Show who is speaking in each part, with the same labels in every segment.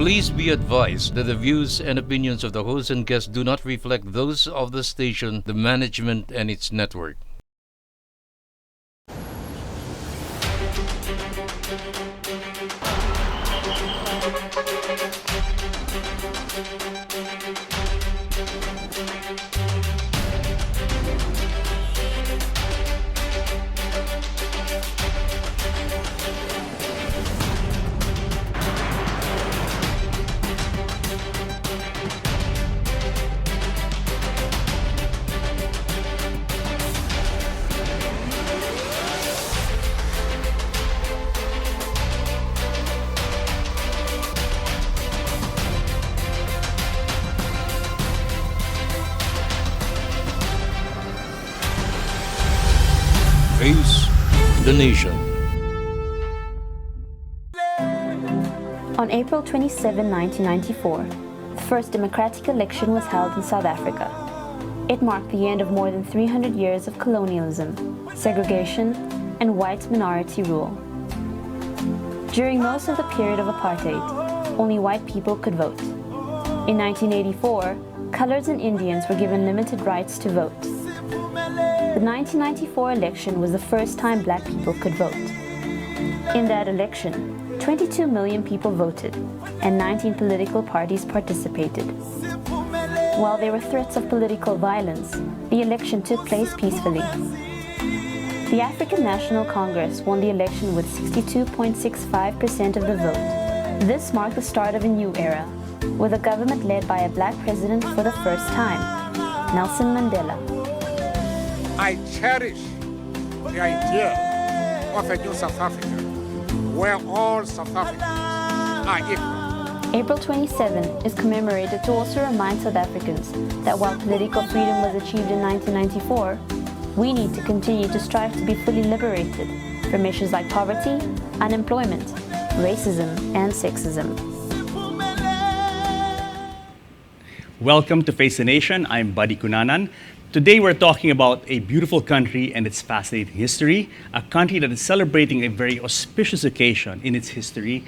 Speaker 1: Please be advised that the views and opinions of the host and guests do not reflect those of the station, the management, and its network. Face the nation.
Speaker 2: On April 27, 1994, the first democratic election was held in South Africa. It marked the end of more than 300 years of colonialism, segregation, and white minority rule. During most of the period of apartheid, only white people could vote. In 1984, coloreds and Indians were given limited rights to vote. The 1994 election was the first time black people could vote. In that election, 22 million people voted, and 19 political parties participated. While there were threats of political violence, the election took place peacefully. The African National Congress won the election with 62.65% of the vote. This marked the start of a new era, with a government led by a black president for the first time, Nelson Mandela.
Speaker 3: I cherish the idea of a new South Africa, where all South Africans are equal.
Speaker 2: April 27 is commemorated to also remind South Africans that while political freedom was achieved in 1994, we need to continue to strive to be fully liberated from issues like poverty, unemployment, racism, and sexism.
Speaker 4: Welcome to Face the Nation. I'm Buddy Kunanan. Today we're talking about a beautiful country and its fascinating history, a country that is celebrating a very auspicious occasion in its history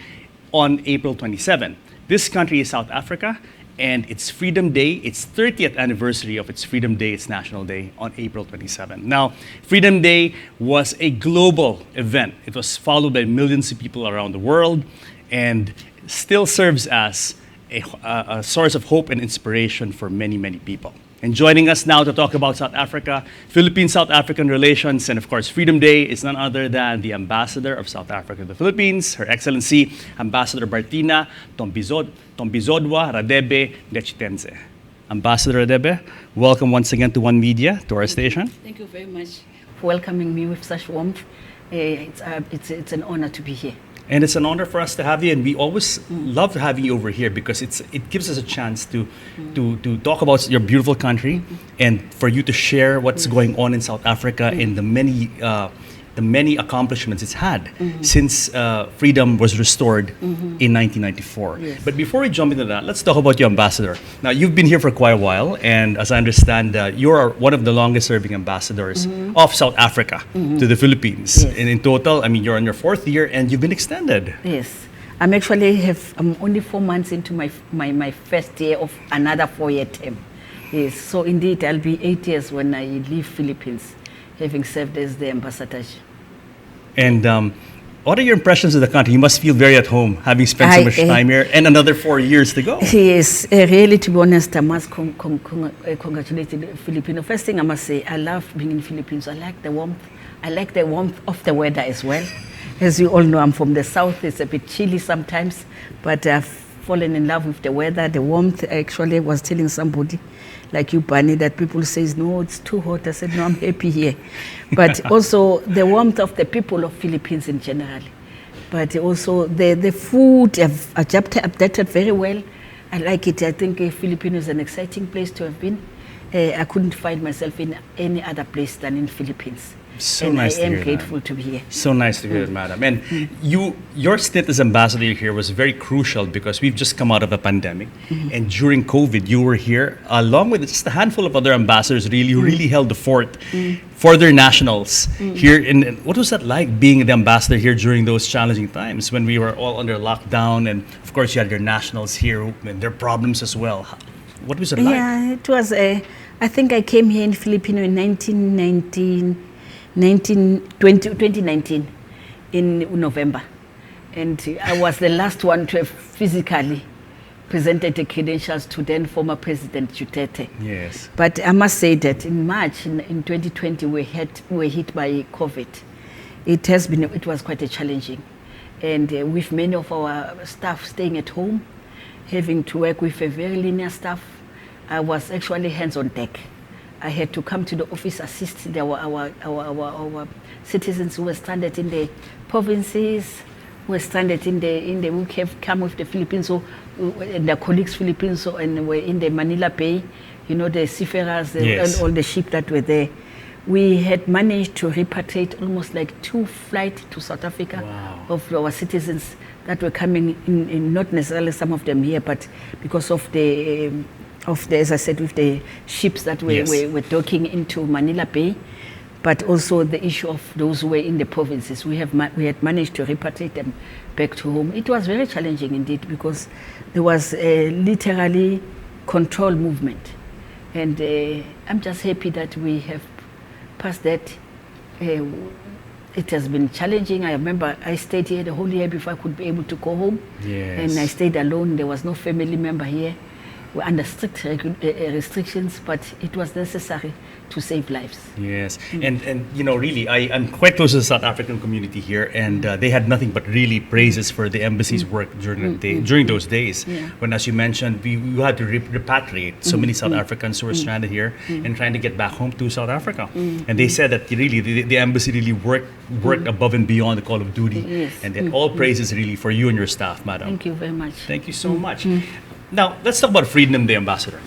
Speaker 4: on April 27. This country is South Africa, and its Freedom Day, its 30th anniversary of its Freedom Day, its National Day, on April 27. Now, Freedom Day was a global event. It was followed by millions of people around the world and still serves as a source of hope and inspiration for many, many people. And joining us now to talk about South Africa, Philippine-South African relations, and of course Freedom Day is none other than the Ambassador of South Africa to the Philippines, Her Excellency Ambassador Bartina Tombizodwa Radebe Ngachitense. Ambassador Radebe, welcome once again to One Media, to our station.
Speaker 5: Thank you very much for welcoming me with such warmth. It's an honor to be here.
Speaker 4: And it's an honor for us to have you, and we always love having you over here because it gives us a chance to talk about your beautiful country and for you to share what's going on in South Africa and the many accomplishments it's had since freedom was restored in 1994.
Speaker 5: Yes.
Speaker 4: But before we jump into that, let's talk about your ambassador. Now, you've been here for quite a while, and as I understand, you're one of the longest-serving ambassadors of South Africa to the Philippines.
Speaker 5: Yes.
Speaker 4: And in total, I mean, you're on your 4th year, and you've been extended.
Speaker 5: Yes, I'm only 4 months into my first year of another 4-year term. Yes, so indeed I'll be 8 years when I leave Philippines, having served as the ambassador.
Speaker 4: And what are your impressions of the country? You must feel very at home, having spent so much time here, and another 4 years to go.
Speaker 5: Yes, really, to be honest, I must congratulate the Filipino. First thing I must say, I love being in Philippines. I like the warmth. I like the warmth of the weather as well. As you all know, I'm from the south. It's a bit chilly sometimes, but I've fallen in love with the weather, the warmth. I actually was telling somebody, like you, Barney, that people say, no, it's too hot. I said, no, I'm happy here. But also the warmth of the people of Philippines in general. But also the food, I've adapted very well. I like it. I think Philippines is an exciting place to have been. I couldn't find myself in any other place than in Philippines.
Speaker 4: So
Speaker 5: and
Speaker 4: nice
Speaker 5: I
Speaker 4: to
Speaker 5: am
Speaker 4: hear that.
Speaker 5: grateful to be here.
Speaker 4: So nice to hear it, madam. And your stint as ambassador here was very crucial because we've just come out of a pandemic, and during COVID, you were here along with just a handful of other ambassadors, really, who really held the fort for their nationals here. And what was that like, being the ambassador here during those challenging times when we were all under lockdown, and of course you had your nationals here and their problems as well? What was it like?
Speaker 5: Yeah, it was. I think I came here in Filipino in 2019 in November, and I was the last one to have physically presented the credentials to then former President Duterte.
Speaker 4: Yes.
Speaker 5: But I must say that in March in 2020 we were hit by COVID. It was quite a challenging, and with many of our staff staying at home, having to work with a very linear staff, I was actually hands on deck. I had to come to the office, assist our citizens who were stranded in the provinces, who were stranded in the who have come with the Philippines, and their colleagues Philippines, and were in the Manila Bay, the seafarers
Speaker 4: Yes.
Speaker 5: and all the ships that were there. We had managed to repatriate almost like 2 flights to South Africa of our citizens that were coming in, not necessarily some of them here, but because of the as I said, with the ships that were docking into Manila Bay, but also the issue of those who were in the provinces. We had managed to repatriate them back to home. It was very challenging indeed, because there was literally control movement, and I'm just happy that we have passed that. It has been challenging. I remember I stayed here the whole year before I could be able to go home.
Speaker 4: Yes.
Speaker 5: And I stayed alone. There was no family member here. We're under strict restrictions, but it was necessary to save lives.
Speaker 4: Yes, and really, I'm quite close to the South African community here, and they had nothing but really praises for the embassy's work during those days.
Speaker 5: Yeah.
Speaker 4: When, as you mentioned, we had to repatriate so many South Africans who were stranded here and trying to get back home to South Africa. And they said that really the embassy really worked above and beyond the call of duty.
Speaker 5: Yes.
Speaker 4: And then all praises really for you and your staff, madam.
Speaker 5: Thank you very much.
Speaker 4: Thank you so much. Now, let's talk about Freedom Day, Ambassador.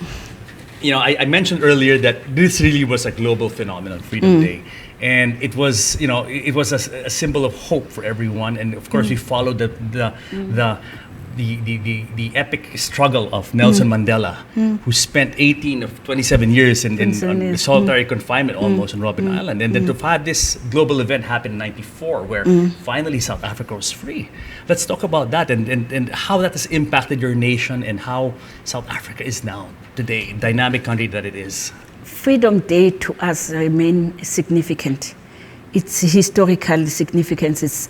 Speaker 4: I mentioned earlier that this really was a global phenomenon, Freedom Day. And it was, it was a symbol of hope for everyone. And of course, we followed the epic struggle of Nelson Mandela, who spent 18 of 27 years in solitary confinement almost on Robben Island. And then to have this global event happen in 94, where finally South Africa was free. Let's talk about that and how that has impacted your nation and how South Africa is now today, dynamic country that it is.
Speaker 5: Freedom Day to us remains significant. Its historical significance is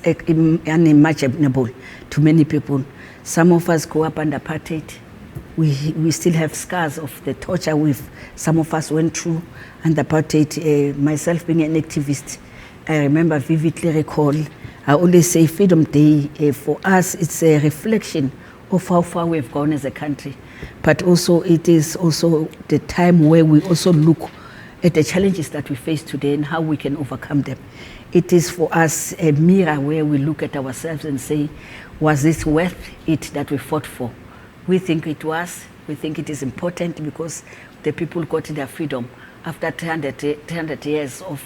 Speaker 5: unimaginable to many people. Some of us grew up under apartheid. We still have scars of the torture some of us went through under apartheid. Myself being an activist, I remember vividly recall. I always say Freedom Day for us, it's a reflection of how far we've gone as a country. But also it is also the time where we also look at the challenges that we face today and how we can overcome them. It is for us a mirror where we look at ourselves and say, was this worth it that we fought for? We think it was. We think it is important because the people got their freedom after 300 years of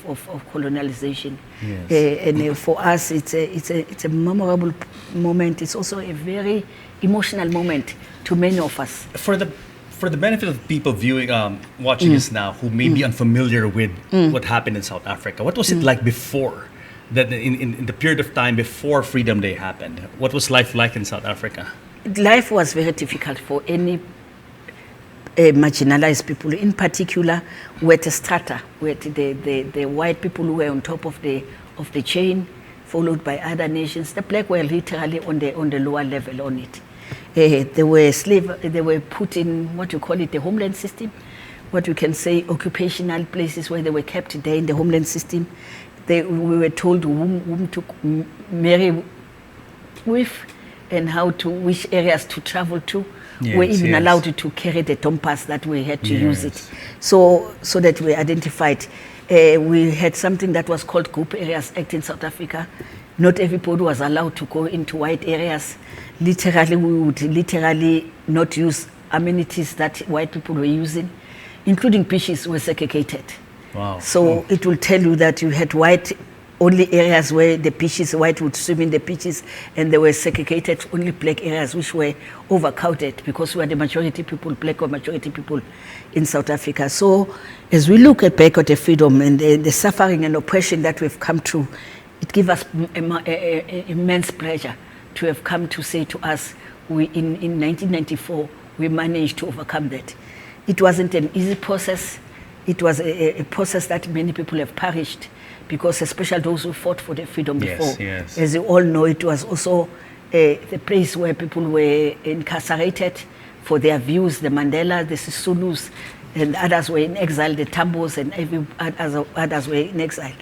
Speaker 5: colonialization.
Speaker 4: Yes.
Speaker 5: And for us, it's a memorable moment. It's also a very emotional moment to many of us.
Speaker 4: For the benefit of people viewing, watching us now, who may be unfamiliar with what happened in South Africa, what was it like before? That in the period of time before Freedom Day happened, what was life like in South Africa?
Speaker 5: Life was very difficult for any marginalized people, in particular with the strata, with the white people who were on top of the chain, followed by other nations. The black were literally on the lower level on it. They were put in what you call it, the homeland system, what you can say occupational places where they were kept there in the homeland system. We were told whom to marry with and which areas to travel to.
Speaker 4: Yes,
Speaker 5: we're even
Speaker 4: yes.
Speaker 5: allowed to carry the tompas that we had to use it. So that we identified. We had something that was called Group Areas Act in South Africa. Not everybody was allowed to go into white areas. Literally, we would not use amenities that white people were using, including beaches were segregated.
Speaker 4: Wow.
Speaker 5: So it will tell you that you had white only areas where the beaches, white would swim in the beaches, and there were segregated only black areas which were overcrowded because we are the majority people, black or majority people in South Africa. So as we look at back at the freedom and the suffering and oppression that we've come through, it gives us immense pleasure to have come to say to us, in 1994, we managed to overcome that. It wasn't an easy process. It was a process that many people have perished, because especially those who fought for their freedom before.
Speaker 4: Yes.
Speaker 5: As you all know, it was also the place where people were incarcerated for their views, the Mandela, the Sisulus, and others were in exile, the Tambos and others were in exile.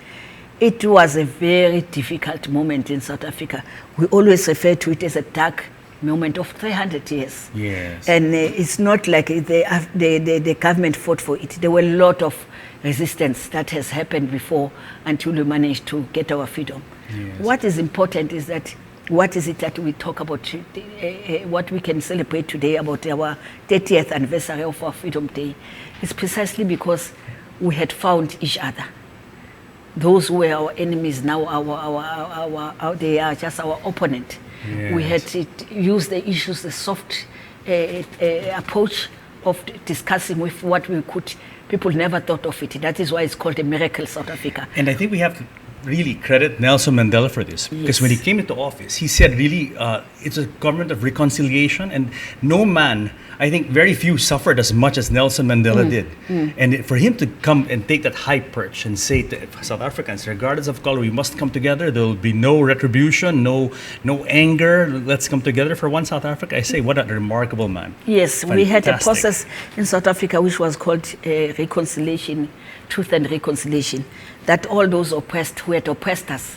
Speaker 5: It was a very difficult moment in South Africa. We always refer to it as a dark moment of 300 years.
Speaker 4: Yes.
Speaker 5: And it's not like the government fought for it. There were a lot of resistance that has happened before until we managed to get our freedom.
Speaker 4: Yes.
Speaker 5: What is important is that what is it that we talk about, what we can celebrate today about our 30th anniversary of our Freedom Day, is precisely because we had found each other. Those who were our enemies now they are just our opponent.
Speaker 4: Yes.
Speaker 5: We had to use the issues, the soft approach of discussing with what we could. People never thought of it. That is why it's called a miracle South Africa.
Speaker 4: And I think we have to really credit Nelson Mandela for this, because when he came into office, he said really it's a government of reconciliation, and no man, I think very few suffered as much as Nelson Mandela did. And for him to come and take that high perch and say to South Africans, regardless of color, we must come together. There will be no retribution, no anger. Let's come together for one South Africa. I say, what a remarkable man.
Speaker 5: Yes, we had a
Speaker 4: Fantastic.
Speaker 5: process in South Africa which was called reconciliation, truth and reconciliation, that all those oppressed who had oppressed us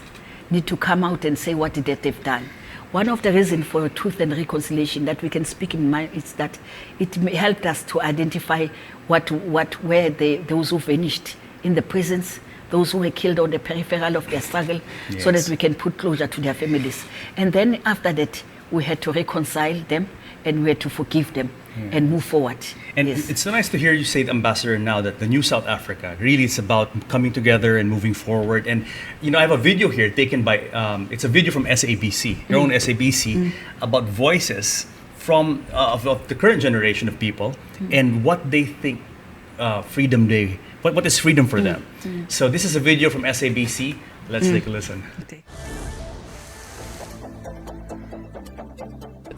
Speaker 5: need to come out and say what they've done. One of the reasons for truth and reconciliation that we can speak in mind is that it helped us to identify where those who vanished in the prisons, those who were killed on the peripheral of their struggle, so that we can put closure to their families. And then after that, we had to reconcile them and we had to forgive them and move forward.
Speaker 4: And
Speaker 5: Yes.
Speaker 4: it's so nice to hear you say, Ambassador, now that the new South Africa really is about coming together and moving forward. And I have a video here taken by it's a video from SABC, your own SABC, about voices from of the current generation of people and what they think Freedom Day. What is freedom for them? So this is a video from SABC. Let's take a listen.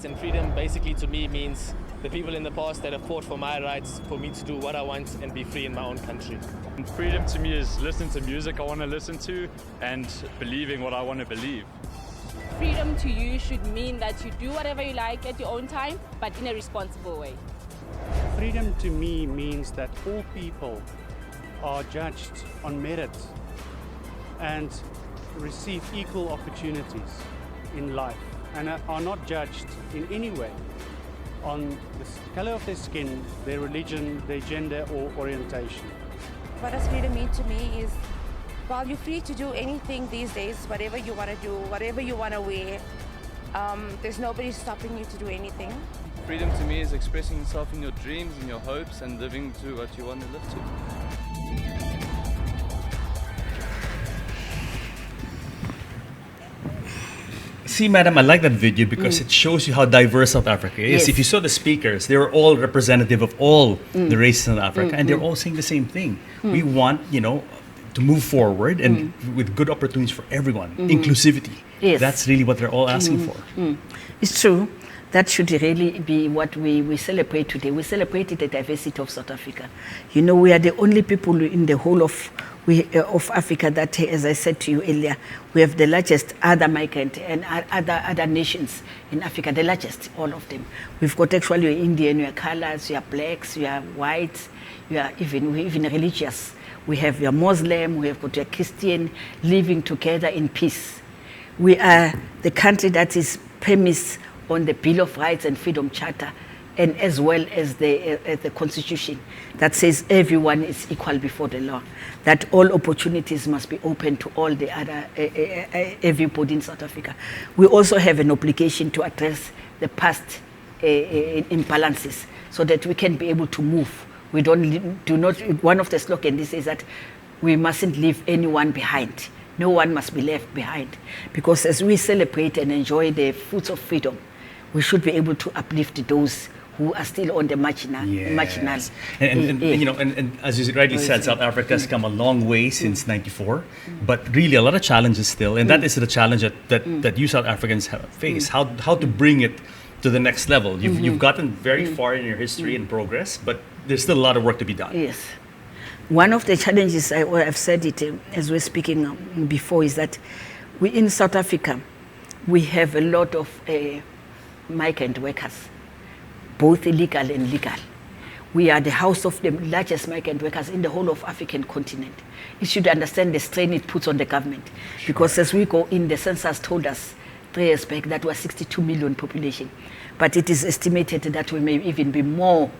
Speaker 6: And freedom basically to me means the people in the past that have fought for my rights, for me to do what I want and be free in my own country.
Speaker 7: Freedom to me is listening to music I want to listen to and believing what I want to believe.
Speaker 8: Freedom to you should mean that you do whatever you like at your own time, but in a responsible way.
Speaker 9: Freedom to me means that all people are judged on merit and receive equal opportunities in life and are not judged in any way on the color of their skin, their religion, their gender or orientation.
Speaker 10: What does freedom mean to me is, well, you're free to do anything these days, whatever you want to do, whatever you want to wear. There's nobody stopping you to do anything.
Speaker 11: Freedom to me is expressing yourself in your dreams and your hopes and living to what you want to live to.
Speaker 4: See, madam, I like that video because it shows you how diverse South Africa is.
Speaker 5: Yes.
Speaker 4: If you saw the speakers, they were all representative of all the races in South Africa, and they're all saying the same thing. We want, to move forward and with good opportunities for everyone, inclusivity.
Speaker 5: Yes.
Speaker 4: That's really what they're all asking for.
Speaker 5: It's true. That should really be what we celebrate today. We celebrated the diversity of South Africa. We are the only people in the whole of Africa that, as I said to you earlier, we have the largest other migrant and other nations in Africa, the largest, all of them. We've got actually your Indian, your colors, your blacks, your whites, we're even religious. We have your Muslim, we have got your Christian living together in peace. We are the country that is premised on the Bill of Rights and Freedom Charter, and as well as the Constitution that says everyone is equal before the law, that all opportunities must be open to all the other, everybody in South Africa. We also have an obligation to address the past imbalances so that we can be able to move. We do not, one of the slogans is that we mustn't leave anyone behind. No one must be left behind. Because as we celebrate and enjoy the fruits of freedom, we should be able to uplift those who are still on the marginal.
Speaker 4: And you know, and as you rightly said, South Africa has come a long way since '94, but really a lot of challenges still, and that is the challenge that you South Africans have faced. How to bring it to the next level. You've gotten very far in your history and progress, but there's still a lot of work to be done.
Speaker 5: Yes. One of the challenges, I've said it as we're speaking before, is that we in South Africa, we have a lot of migrant workers, both illegal and legal. We are the house of the largest migrant workers in the whole of African continent. You should understand the strain it puts on the government. Sure. Because as we go in, the census told us 3 years back that we are 62 million population. But it is estimated that we may even be more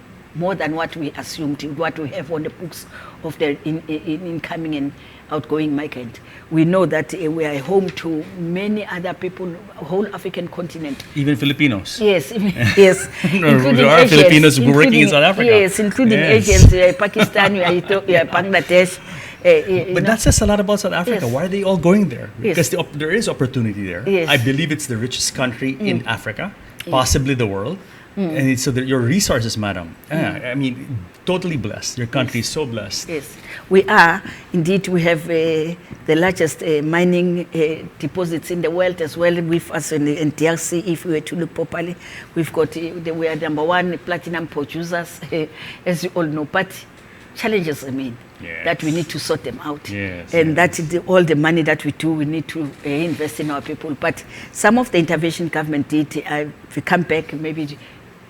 Speaker 5: than what we assumed, what we have on the books of the incoming and outgoing migrant. We know that we are home to many other people, whole African continent.
Speaker 4: Even Filipinos.
Speaker 5: Yes, yes.
Speaker 4: There are Filipinos working in South Africa.
Speaker 5: Yes, including Asians, Pakistan, Bangladesh.
Speaker 4: But that says a lot about South Africa.
Speaker 5: Yes.
Speaker 4: Why are they all going there?
Speaker 5: Yes.
Speaker 4: Because there is opportunity there.
Speaker 5: Yes.
Speaker 4: I believe it's the richest country in Africa, possibly the world. And so your resources, madam, I mean, totally blessed. Your country is so blessed.
Speaker 5: Yes, we are. Indeed, we have the largest mining deposits in the world as well with us in DRC, if we were to look properly. We've got, we are number 1 platinum producers, as you all know, but challenges remain.
Speaker 4: Yes.
Speaker 5: That we need to sort them out.
Speaker 4: Yes,
Speaker 5: and that all the money that we do, we need to invest in our people. But some of the intervention government did, if we come back, maybe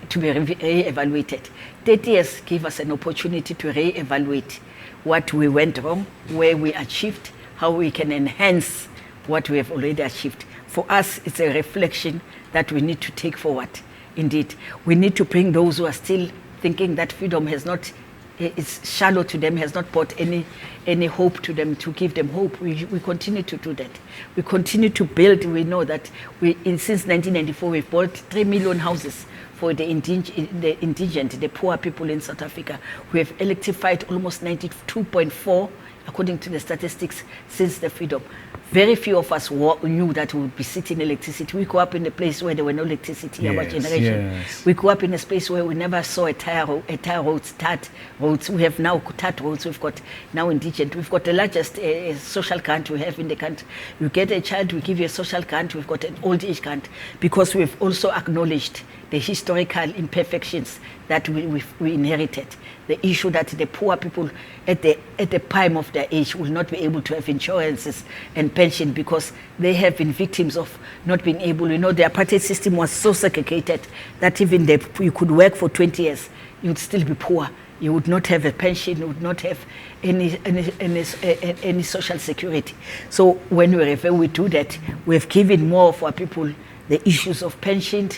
Speaker 5: to be re-evaluated. 30 years gave us an opportunity to re-evaluate what we went wrong, where we achieved, how we can enhance what we have already achieved. For us, it's a reflection that we need to take forward. Indeed, we need to bring those who are still thinking that freedom has not, it's shallow to them, has not brought any hope to them, to give them hope. We continue to do that. We continue to build. We know that since 1994, we've built 3 million houses for the indigent, the poor people in South Africa. We have electrified almost 92.4, according to the statistics, since the freedom. Very few of us knew that we would be sitting in electricity. We grew up in a place where there were no electricity, our generation.
Speaker 4: Yes.
Speaker 5: We grew up in a space where we never saw a tar roads, tarred roads. We have now tarred roads. We've got now indigent. We've got the largest social grant we have in the country. You get a child, we give you a social grant. We've got an old age grant because we've also acknowledged the historical imperfections that we inherited. The issue that the poor people at the prime of their age will not be able to have insurances and pension because they have been victims of not being able. You know, the apartheid system was so segregated that even you could work for 20 years, you would still be poor. You would not have a pension, you would not have any social security. So when we do that, we have given more of our people the issues of pension.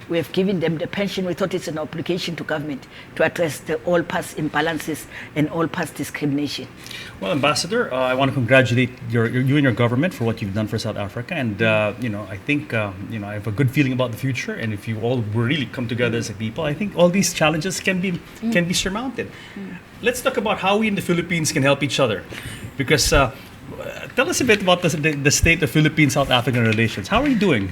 Speaker 5: We have given them the pension. We thought it's an obligation to government to address the all past imbalances and all past discrimination.
Speaker 4: Well, Ambassador, I want to congratulate you and your government for what you've done for South Africa. And, I think, I have a good feeling about the future. And if you all really come together as a people, I think all these challenges can be surmounted. Let's talk about how we in the Philippines can help each other. Because tell us a bit about the state of Philippine-South African relations. How are you doing?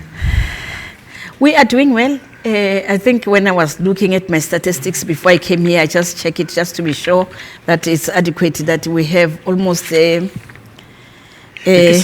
Speaker 5: We are doing well. I think when I was looking at my statistics before I came here, I just checked it just to be sure that it's adequate, that we have almost
Speaker 4: because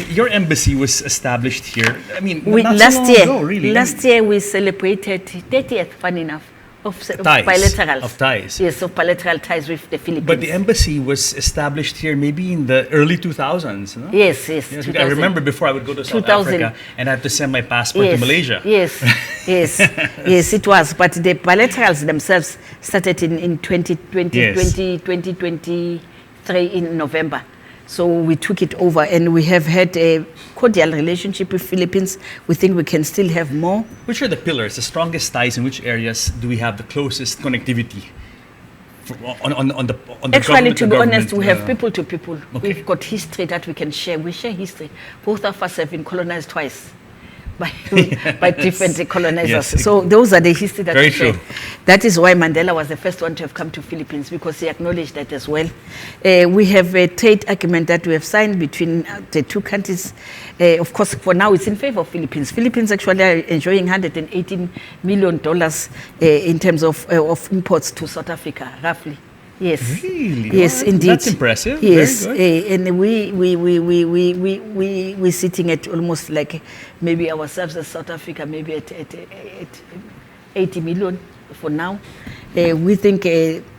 Speaker 4: your embassy was established here, I mean, not
Speaker 5: last
Speaker 4: so long
Speaker 5: year,
Speaker 4: ago, really.
Speaker 5: Last year we celebrated 30th, funny enough, of bilateral.
Speaker 4: Of ties.
Speaker 5: Yes, of bilateral ties with the Philippines.
Speaker 4: But the embassy was established here maybe in the early 2000s, no?
Speaker 5: Yes.
Speaker 4: I remember before I would go to South Africa and I had to send my passport to Malaysia.
Speaker 5: Yes, it was. But the bilaterals themselves started in 2023 in November. So we took it over and we have had a cordial relationship with Philippines. We think we can still have more.
Speaker 4: Which are the pillars, the strongest ties? In which areas do we have the closest connectivity? On the
Speaker 5: Actually, to be honest, we have people to people.
Speaker 4: Okay.
Speaker 5: We've got history that we can share. We share history. Both of us have been colonized twice. by different colonizers.
Speaker 4: Yes.
Speaker 5: So those are the history that
Speaker 4: Very
Speaker 5: we share.
Speaker 4: true.
Speaker 5: That is why Mandela was the first one to have come to Philippines, because he acknowledged that as well. We have a trade agreement that we have signed between the two countries. Of course, for now, it's in favor of Philippines. Philippines actually are enjoying $118 million in terms of imports to South Africa, roughly. Yes.
Speaker 4: Really?
Speaker 5: Yes,
Speaker 4: Wow,
Speaker 5: indeed.
Speaker 4: that's impressive.
Speaker 5: Yes,
Speaker 4: Very good.
Speaker 5: and we're sitting at almost like maybe ourselves as South Africa, maybe at 80 million for now. We think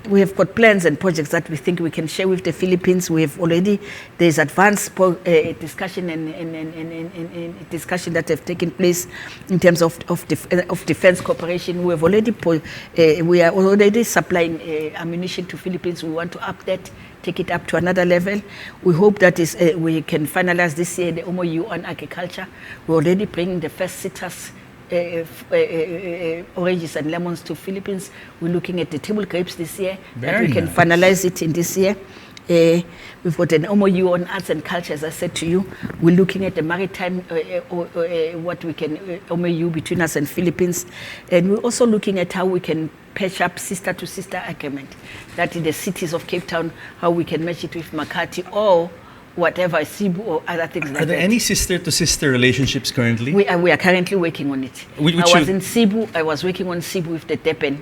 Speaker 5: we have got plans and projects that we think we can share with the Philippines. We have already, there's advanced discussion and discussion that have taken place in terms of defense cooperation. We have already we are already supplying ammunition to Philippines. We want to up that, take it up to another level. We hope that we can finalize this year the MOU on agriculture. We're already bringing the first citrus oranges and lemons to Philippines. We're looking at the table grapes this year, that
Speaker 4: Very
Speaker 5: we can
Speaker 4: nice.
Speaker 5: finalize it in this year. We've got an MOU on arts and culture, as I said to you. We're looking at the maritime, what we can, MOU between us and Philippines. And we're also looking at how we can patch up sister-to-sister agreement, that in the cities of Cape Town, how we can match it with Makati or whatever, Cebu or other things like that.
Speaker 4: Are there any sister-to-sister relationships currently?
Speaker 5: We are currently working on it.
Speaker 4: Which
Speaker 5: I was
Speaker 4: you-
Speaker 5: in Cebu. I was working on Cebu with the Depen.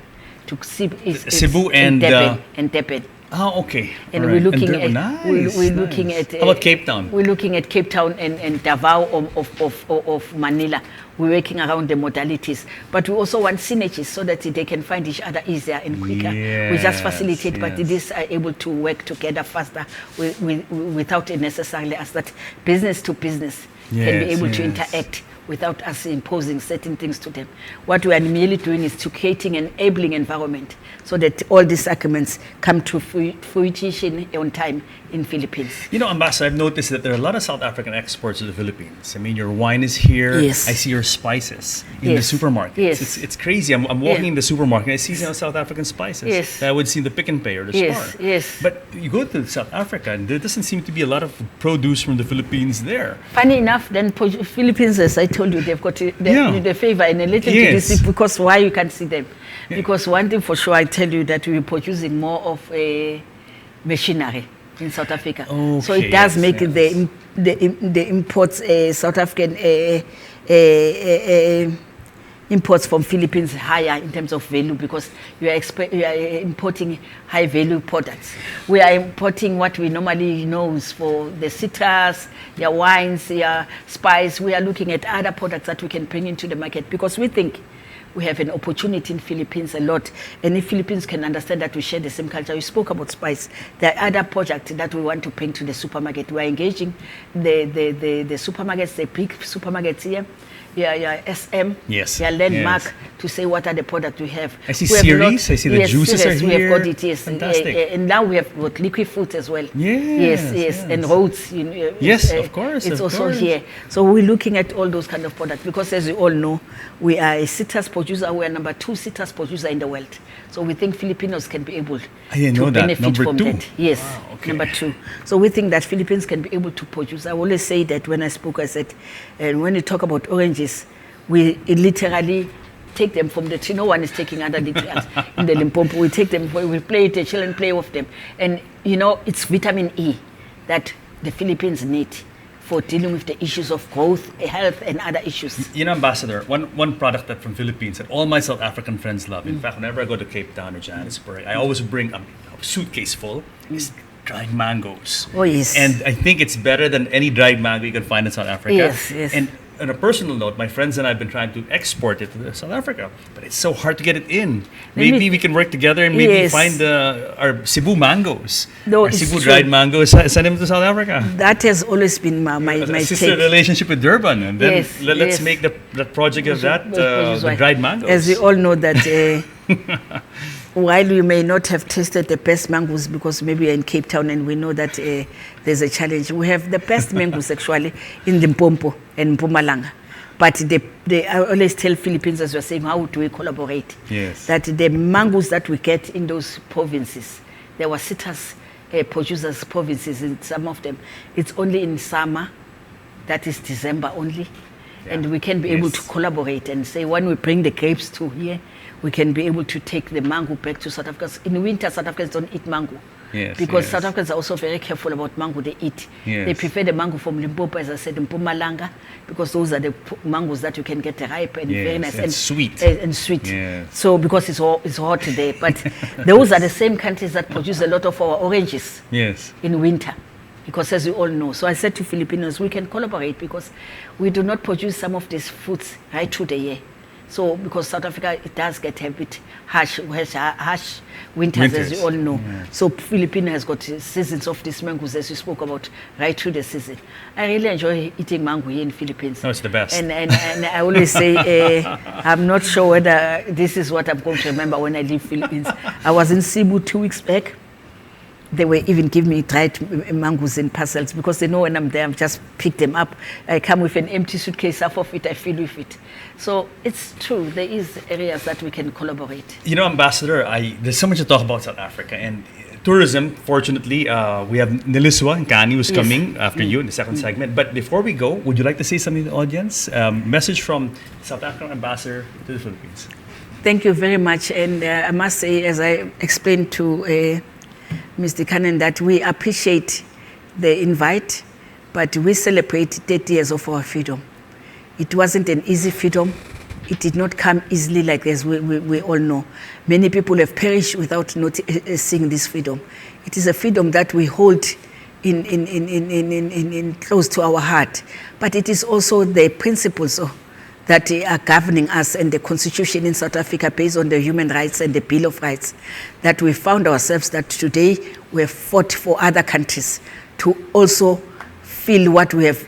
Speaker 5: To Cebu,
Speaker 4: Cebu and,
Speaker 5: Depen.
Speaker 4: Oh, okay.
Speaker 5: And
Speaker 4: All
Speaker 5: we're
Speaker 4: right.
Speaker 5: looking
Speaker 4: And
Speaker 5: at
Speaker 4: nice,
Speaker 5: we're looking
Speaker 4: nice.
Speaker 5: at
Speaker 4: How about Cape Town?
Speaker 5: We're looking at Cape Town and Davao of Manila. We're working around the modalities, but we also want synergies so that they can find each other easier and quicker. We just
Speaker 4: Yes,
Speaker 5: facilitate, but
Speaker 4: yes.
Speaker 5: these are able to work together faster without it necessarily as that business to business can be
Speaker 4: Yes,
Speaker 5: able to
Speaker 4: yes.
Speaker 5: interact without us imposing certain things to them. What we are merely doing is to creating an enabling environment so that all these agreements come to fruition on time in Philippines.
Speaker 4: You know, Ambassador, I've noticed that there are a lot of South African exports to the Philippines. I mean, your wine is here.
Speaker 5: Yes.
Speaker 4: I see your spices in
Speaker 5: Yes.
Speaker 4: the supermarkets.
Speaker 5: Yes.
Speaker 4: It's crazy. I'm walking
Speaker 5: Yeah.
Speaker 4: in the supermarket and I see South African spices
Speaker 5: Yes.
Speaker 4: that I would see in the Pick n Pay or the
Speaker 5: Yes,
Speaker 4: Spar.
Speaker 5: yes.
Speaker 4: But you go to South Africa and there doesn't seem to be a lot of produce from the Philippines there.
Speaker 5: Funny enough, then Philippines, as I told you, they've got the favor and a little to
Speaker 4: Yes.
Speaker 5: this because why you can't see them. Because one thing for sure, I tell you that we're producing more of a machinery in South Africa. So
Speaker 4: Okay,
Speaker 5: it does
Speaker 4: yes,
Speaker 5: make
Speaker 4: yes.
Speaker 5: the imports, South African imports from Philippines higher in terms of value because you are importing high value products. We are importing what we normally know is for the citrus, your wines, your spice. We are looking at other products that we can bring into the market because we think we have an opportunity in Philippines a lot. And if Philippines can understand that we share the same culture, we spoke about spice. There are other projects that we want to bring to the supermarket. We are engaging the supermarkets, the big supermarkets here. Yeah, SM,
Speaker 4: Yes,
Speaker 5: yeah, Landmark,
Speaker 4: yes.
Speaker 5: to say what are the products we have.
Speaker 4: I see
Speaker 5: We have
Speaker 4: cereals, I see the
Speaker 5: yes,
Speaker 4: juices
Speaker 5: cereals,
Speaker 4: are
Speaker 5: we
Speaker 4: here.
Speaker 5: have got it, yes.
Speaker 4: Fantastic.
Speaker 5: And now we have got liquid fruits as well.
Speaker 4: Yes,
Speaker 5: yes. And roads.
Speaker 4: Yes, of course,
Speaker 5: It's
Speaker 4: of
Speaker 5: also
Speaker 4: course.
Speaker 5: here. So we're looking at all those kind of products because as you all know, we are a citrus producer. We are number 2 citrus producer in the world. So we think Filipinos can be able
Speaker 4: I didn't
Speaker 5: to
Speaker 4: know that.
Speaker 5: benefit
Speaker 4: Number
Speaker 5: from
Speaker 4: 2.
Speaker 5: that. Yes,
Speaker 4: Wow, okay.
Speaker 5: number 2. So we think that Philippines can be able to produce. I always say that when I spoke, I said, and when you talk about oranges, we literally take them from the tree. No one is taking other the trees in the Limpopo. We take them, we play it, the children play with them. And, it's vitamin E that the Philippines need for dealing with the issues of growth, health, and other issues.
Speaker 4: You know, Ambassador, one product that from Philippines that all my South African friends love. In fact, whenever I go to Cape Town or Johannesburg, I always bring a suitcase full. Is dried mangoes.
Speaker 5: Oh, yes.
Speaker 4: And I think it's better than any dried mango you can find in South Africa.
Speaker 5: Yes, yes.
Speaker 4: And on a personal note, my friends and I have been trying to export it to South Africa, but it's so hard to get it in. Maybe we can work together and maybe
Speaker 5: Yes.
Speaker 4: find our Cebu mangoes,
Speaker 5: No,
Speaker 4: our
Speaker 5: it's
Speaker 4: Cebu
Speaker 5: true.
Speaker 4: dried mangoes, send them to South Africa.
Speaker 5: That has always been my
Speaker 4: A sister
Speaker 5: take.
Speaker 4: relationship with Durban, and then
Speaker 5: Yes,
Speaker 4: let's
Speaker 5: yes.
Speaker 4: make the project of that
Speaker 5: Which is
Speaker 4: the
Speaker 5: why-
Speaker 4: dried mangoes.
Speaker 5: As we all know that while we may not have tasted the best mangoes because maybe we're in Cape Town and we know that there's a challenge, we have the best mangoes actually in Limpopo and Mpumalanga. But I always tell Philippines, as we're saying, how do we collaborate?
Speaker 4: Yes.
Speaker 5: That the mangoes that we get in those provinces, there were citrus producers provinces in some of them. It's only in summer, that is December only. And we can be able to collaborate and say, when we bring the grapes to here, we can be able to take the mango back to South Africa. Because in winter, South Africans don't eat mango. Because South Africans are also very careful about mango they eat. They prefer the mango from Limpopo, as I said, in Mpumalanga, because those are the mangoes that you can get ripe and very nice
Speaker 4: and sweet.
Speaker 5: And sweet. So because it's hot today. But those are the same countries that produce a lot of our oranges in winter. Because as you all know, so I said to Filipinos, we can collaborate because we do not produce some of these fruits right through the year. So because South Africa, it does get a bit harsh winters, as you all know. So Philippines has got seasons of these mangoes, as you spoke about, right through the season. I really enjoy eating mango here in Philippines.
Speaker 4: No, it's the best.
Speaker 5: And I always say, I'm not sure whether this is what I'm going to remember when I leave Philippines. I was in Cebu 2 weeks back. They were even giving me dried mangoes in parcels because they know when I'm there, I've just picked them up. I come with an empty suitcase, half of it I fill with it. So it's true, there is areas that we can collaborate.
Speaker 4: You know, Ambassador, there's so much to talk about South Africa and tourism. Fortunately, we have Niliswa Nkani who's coming after you in the second segment. But before we go, would you like to say something to the audience? Message from South African Ambassador to the Philippines.
Speaker 5: Thank you very much. And I must say, as I explained to Mr. Cannon, that we appreciate the invite, but we celebrate 30 years of our freedom. It wasn't an easy freedom. It did not come easily like this, we all know. Many people have perished without not seeing this freedom. It is a freedom that we hold in close to our heart, but it is also the principles that are governing us and the constitution in South Africa based on the human rights and the Bill of Rights, that we found ourselves that today we have fought for other countries to also feel what we have,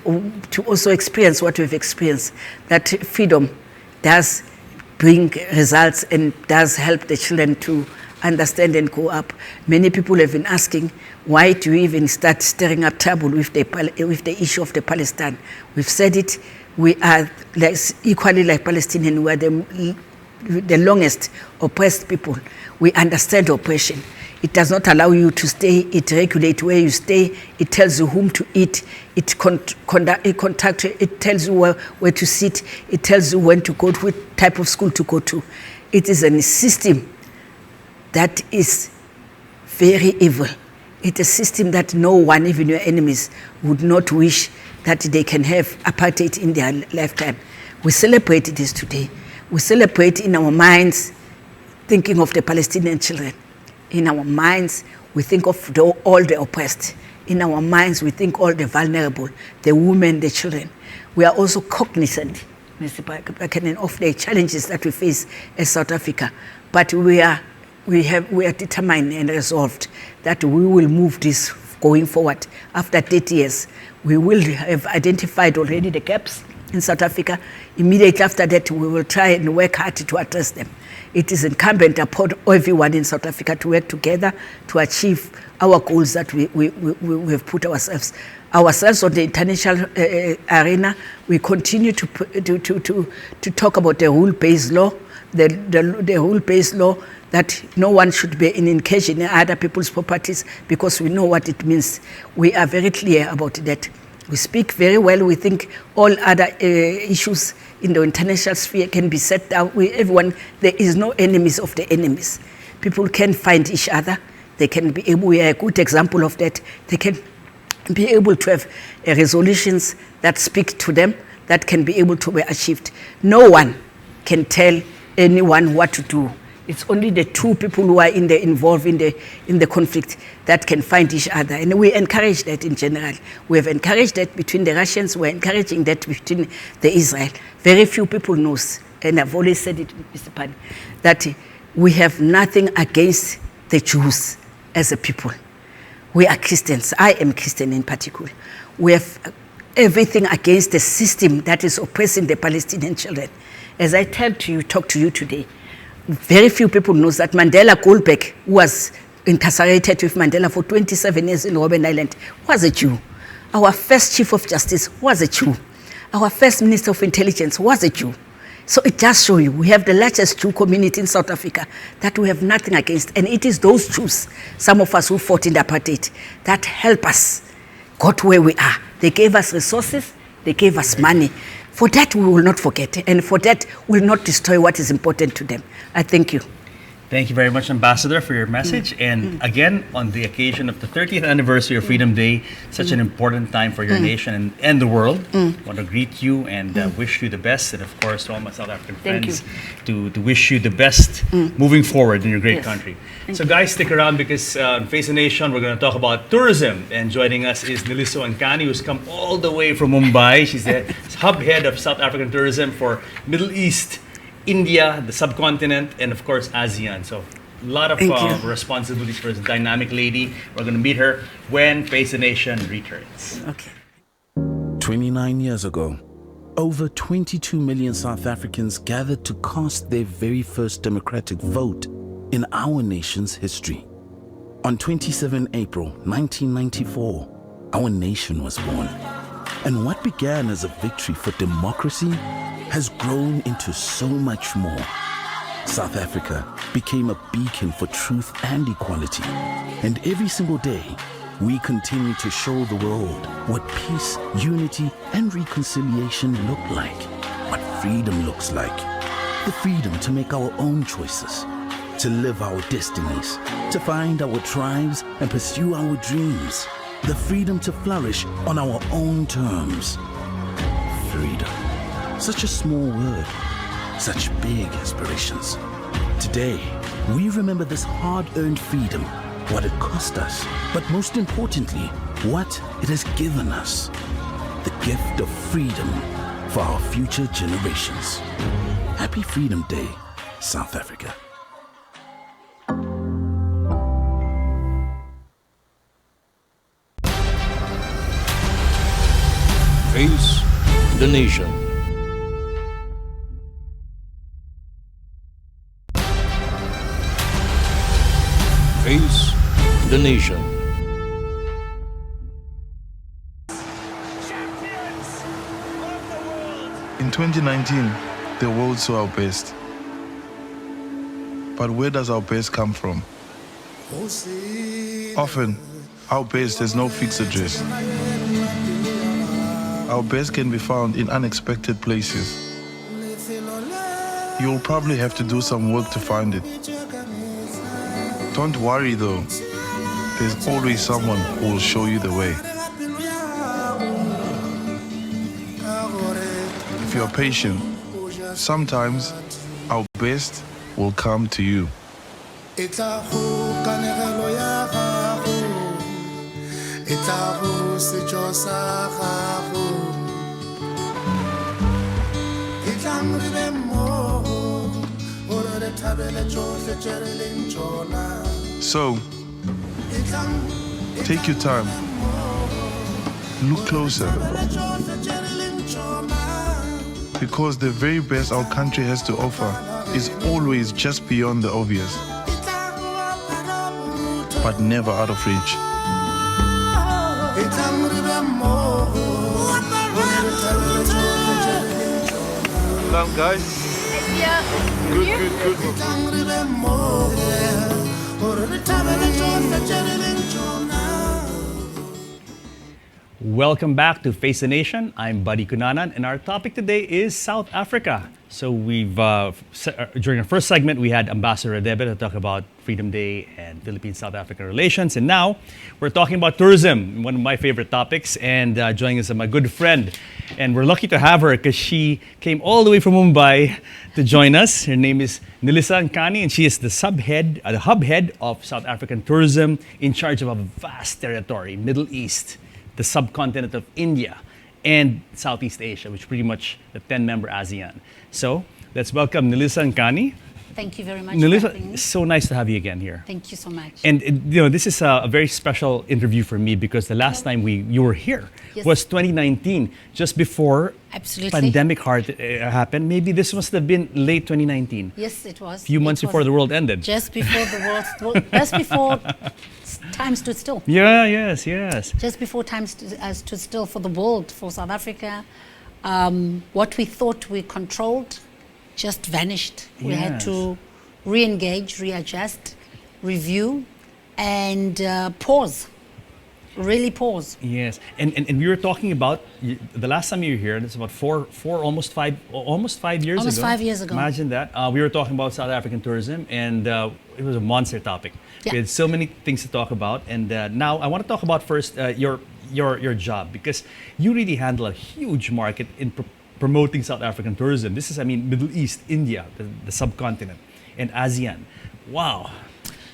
Speaker 5: to also experience what we've experienced. That freedom does bring results and does help the children to understand and grow up. Many people have been asking, why do we even start stirring up trouble with the issue of the Palestine? We've said it. We are equally like Palestinians. We are the longest oppressed people. We understand oppression. It does not allow you to stay. It regulates where you stay. It tells you whom to eat. It tells you where to sit. It tells you when to go to, what type of school to go to. It is a system that is very evil. It's a system that no one, even your enemies, would not wish that they can have apartheid in their lifetime. We celebrate this today. We celebrate in our minds thinking of the Palestinian children. In our minds, we think of all the oppressed. In our minds, we think all the vulnerable, the women, the children. We are also cognizant, Mr. Buchanan, of the challenges that we face as South Africa. But we are determined and resolved that we will move this going forward. After 30 years, we will have identified already the gaps in South Africa. Immediately after that, we will try and work hard to address them. It is incumbent upon everyone in South Africa to work together to achieve our goals that we have put ourselves on the international arena. We continue to talk about the rule-based law, the rule-based law, that no one should be in incursion in other people's properties, because we know what it means. We are very clear about that. We speak very well. We think all other issues in the international sphere can be set down. There is no enemies of the enemies. People can find each other. They can be able, we are a good example of that. They can be able to have resolutions that speak to them, that can be able to be achieved. No one can tell anyone what to do. It's only the two people who are involved in the conflict that can find each other. And we encourage that in general. We have encouraged that between the Russians. We're encouraging that between the Israel. Very few people know, and I've always said it, Mr. Pan, that we have nothing against the Jews as a people. We are Christians. I am Christian in particular. We have everything against the system that is oppressing the Palestinian children. As I talk to you today, very few people know that Mandela Goldberg, who was incarcerated with Mandela for 27 years in Robben Island, was a Jew. Our first Chief of Justice was a Jew. Our first Minister of Intelligence was a Jew. So it does show you, we have the largest Jew community in South Africa that we have nothing against. And it is those Jews, some of us who fought in the apartheid, that help us got where we are. They gave us resources, they gave us money. For that, we will not forget, and for that, we will not destroy what is important to them. I thank you.
Speaker 4: Thank you very much, Ambassador, for your message. And again, on the occasion of the 30th anniversary of Freedom Day, such an important time for your nation and the world, I want to greet you and wish you the best. And of course, to all my South African friends, to wish you the best moving forward in your great country. So guys, stick around because on Face the Nation, we're going to talk about tourism. And joining us is Niliso Ankani, who's come all the way from Mumbai. She's the hub head of South African tourism for Middle East, India, the subcontinent, and of course ASEAN. So a lot of responsibilities for this dynamic lady. We're going to meet her when Face the Nation returns.
Speaker 5: Okay.
Speaker 12: 29 years ago, over 22 million South Africans gathered to cast their very first democratic vote in our nation's history. On 27 April 1994, our nation was born. And what began as a victory for democracy has grown into so much more. South Africa became a beacon for truth and equality. And every single day, we continue to show the world what peace, unity, and reconciliation look like, what freedom looks like. The freedom to make our own choices, to live our destinies, to find our tribes and pursue our dreams. The freedom to flourish on our own terms. Freedom. Such a small word, such big aspirations. Today, we remember this hard-earned freedom, what it cost us, but most importantly, what it has given us. The gift of freedom for our future generations. Happy Freedom Day, South Africa.
Speaker 1: Face the Nation. Face the Nation.
Speaker 13: In 2019, the world saw our best. But where does our best come from? Often, our best has no fixed address. Our best can be found in unexpected places. You'll probably have to do some work to find it. Don't worry though, there's always someone who will show you the way. If you're patient, sometimes our best will come to you. So, take your time, look closer, because the very best our country has to offer is always just beyond the obvious, but never out of reach. Well done, guys. Good.
Speaker 4: Welcome back to Face the Nation. I'm Buddy Kunanan, and our topic today is South Africa. So we've, during our first segment, we had Ambassador Radebe to talk about Freedom Day and Philippine-South African relations. And now we're talking about tourism, one of my favorite topics. And joining us is my good friend. And we're lucky to have her because she came all the way from Mumbai to join us. Her name is Nilisa Ankani, and she is the hub head of South African tourism, in charge of a vast territory, Middle East, the subcontinent of India, and Southeast Asia, which is pretty much the 10-member ASEAN. So let's welcome Nilisa Ankani.
Speaker 14: Thank you very much.
Speaker 4: Nilisa, it's so nice to have you again here.
Speaker 14: Thank you so much.
Speaker 4: And this is a very special interview for me because the last time you were here was 2019, just before pandemic happened. Maybe this must have been late 2019.
Speaker 14: Yes, it was.
Speaker 4: A few months before the world ended.
Speaker 14: Just before just before time stood still.
Speaker 4: Yeah, yes.
Speaker 14: Just before time stood still for the world, for South Africa. What we thought we controlled just vanished. We had to re-engage, readjust, review, and pause. really pause.
Speaker 4: Yes, and we were talking about the last time you were here. It's about almost 5 years ago.
Speaker 14: Almost 5 years ago.
Speaker 4: Imagine that. We were talking about South African tourism, and it was a monster topic.
Speaker 14: Yeah.
Speaker 4: We had so many things to talk about, and now I want to talk about first your job, because you really handle a huge market in promoting South African tourism. This is, I mean, Middle East, India, the subcontinent, and ASEAN. Wow.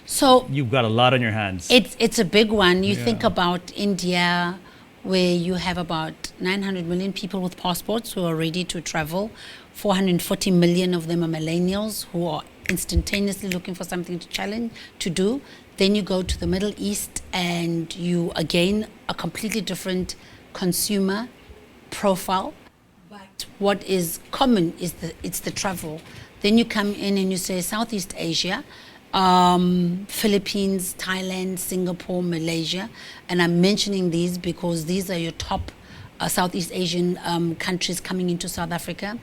Speaker 14: So
Speaker 4: you've got a lot on your hands.
Speaker 14: It's a big one. You
Speaker 4: Yeah.
Speaker 14: think about India, where you have about 900 million people with passports who are ready to travel. 440 million of them are millennials who are instantaneously looking for something to do. Then you go to the Middle East and you again a completely different consumer profile. But what is common is it's the travel. Then you come in and you say Southeast Asia, Philippines, Thailand, Singapore, Malaysia, and I'm mentioning these because these are your top Southeast Asian countries coming into South Africa.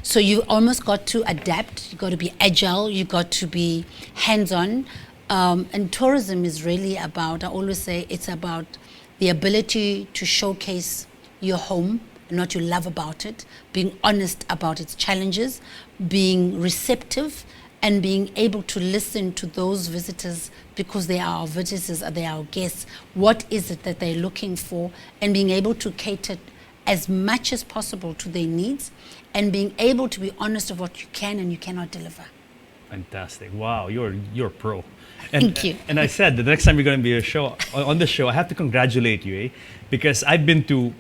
Speaker 14: So you almost got to adapt, you got to be agile, you got to be hands-on. And tourism is really about, I always say, it's about the ability to showcase your home and what you love about it, being honest about its challenges, being receptive, and being able to listen to those visitors because they are our visitors, they are our guests. What is it that they're looking for? And being able to cater as much as possible to their needs and being able to be honest of what you can and you cannot deliver.
Speaker 4: Fantastic! Wow, you're pro.
Speaker 14: Thank you.
Speaker 4: And I said the next time you're going to be on the show, I have to congratulate you, because I've been to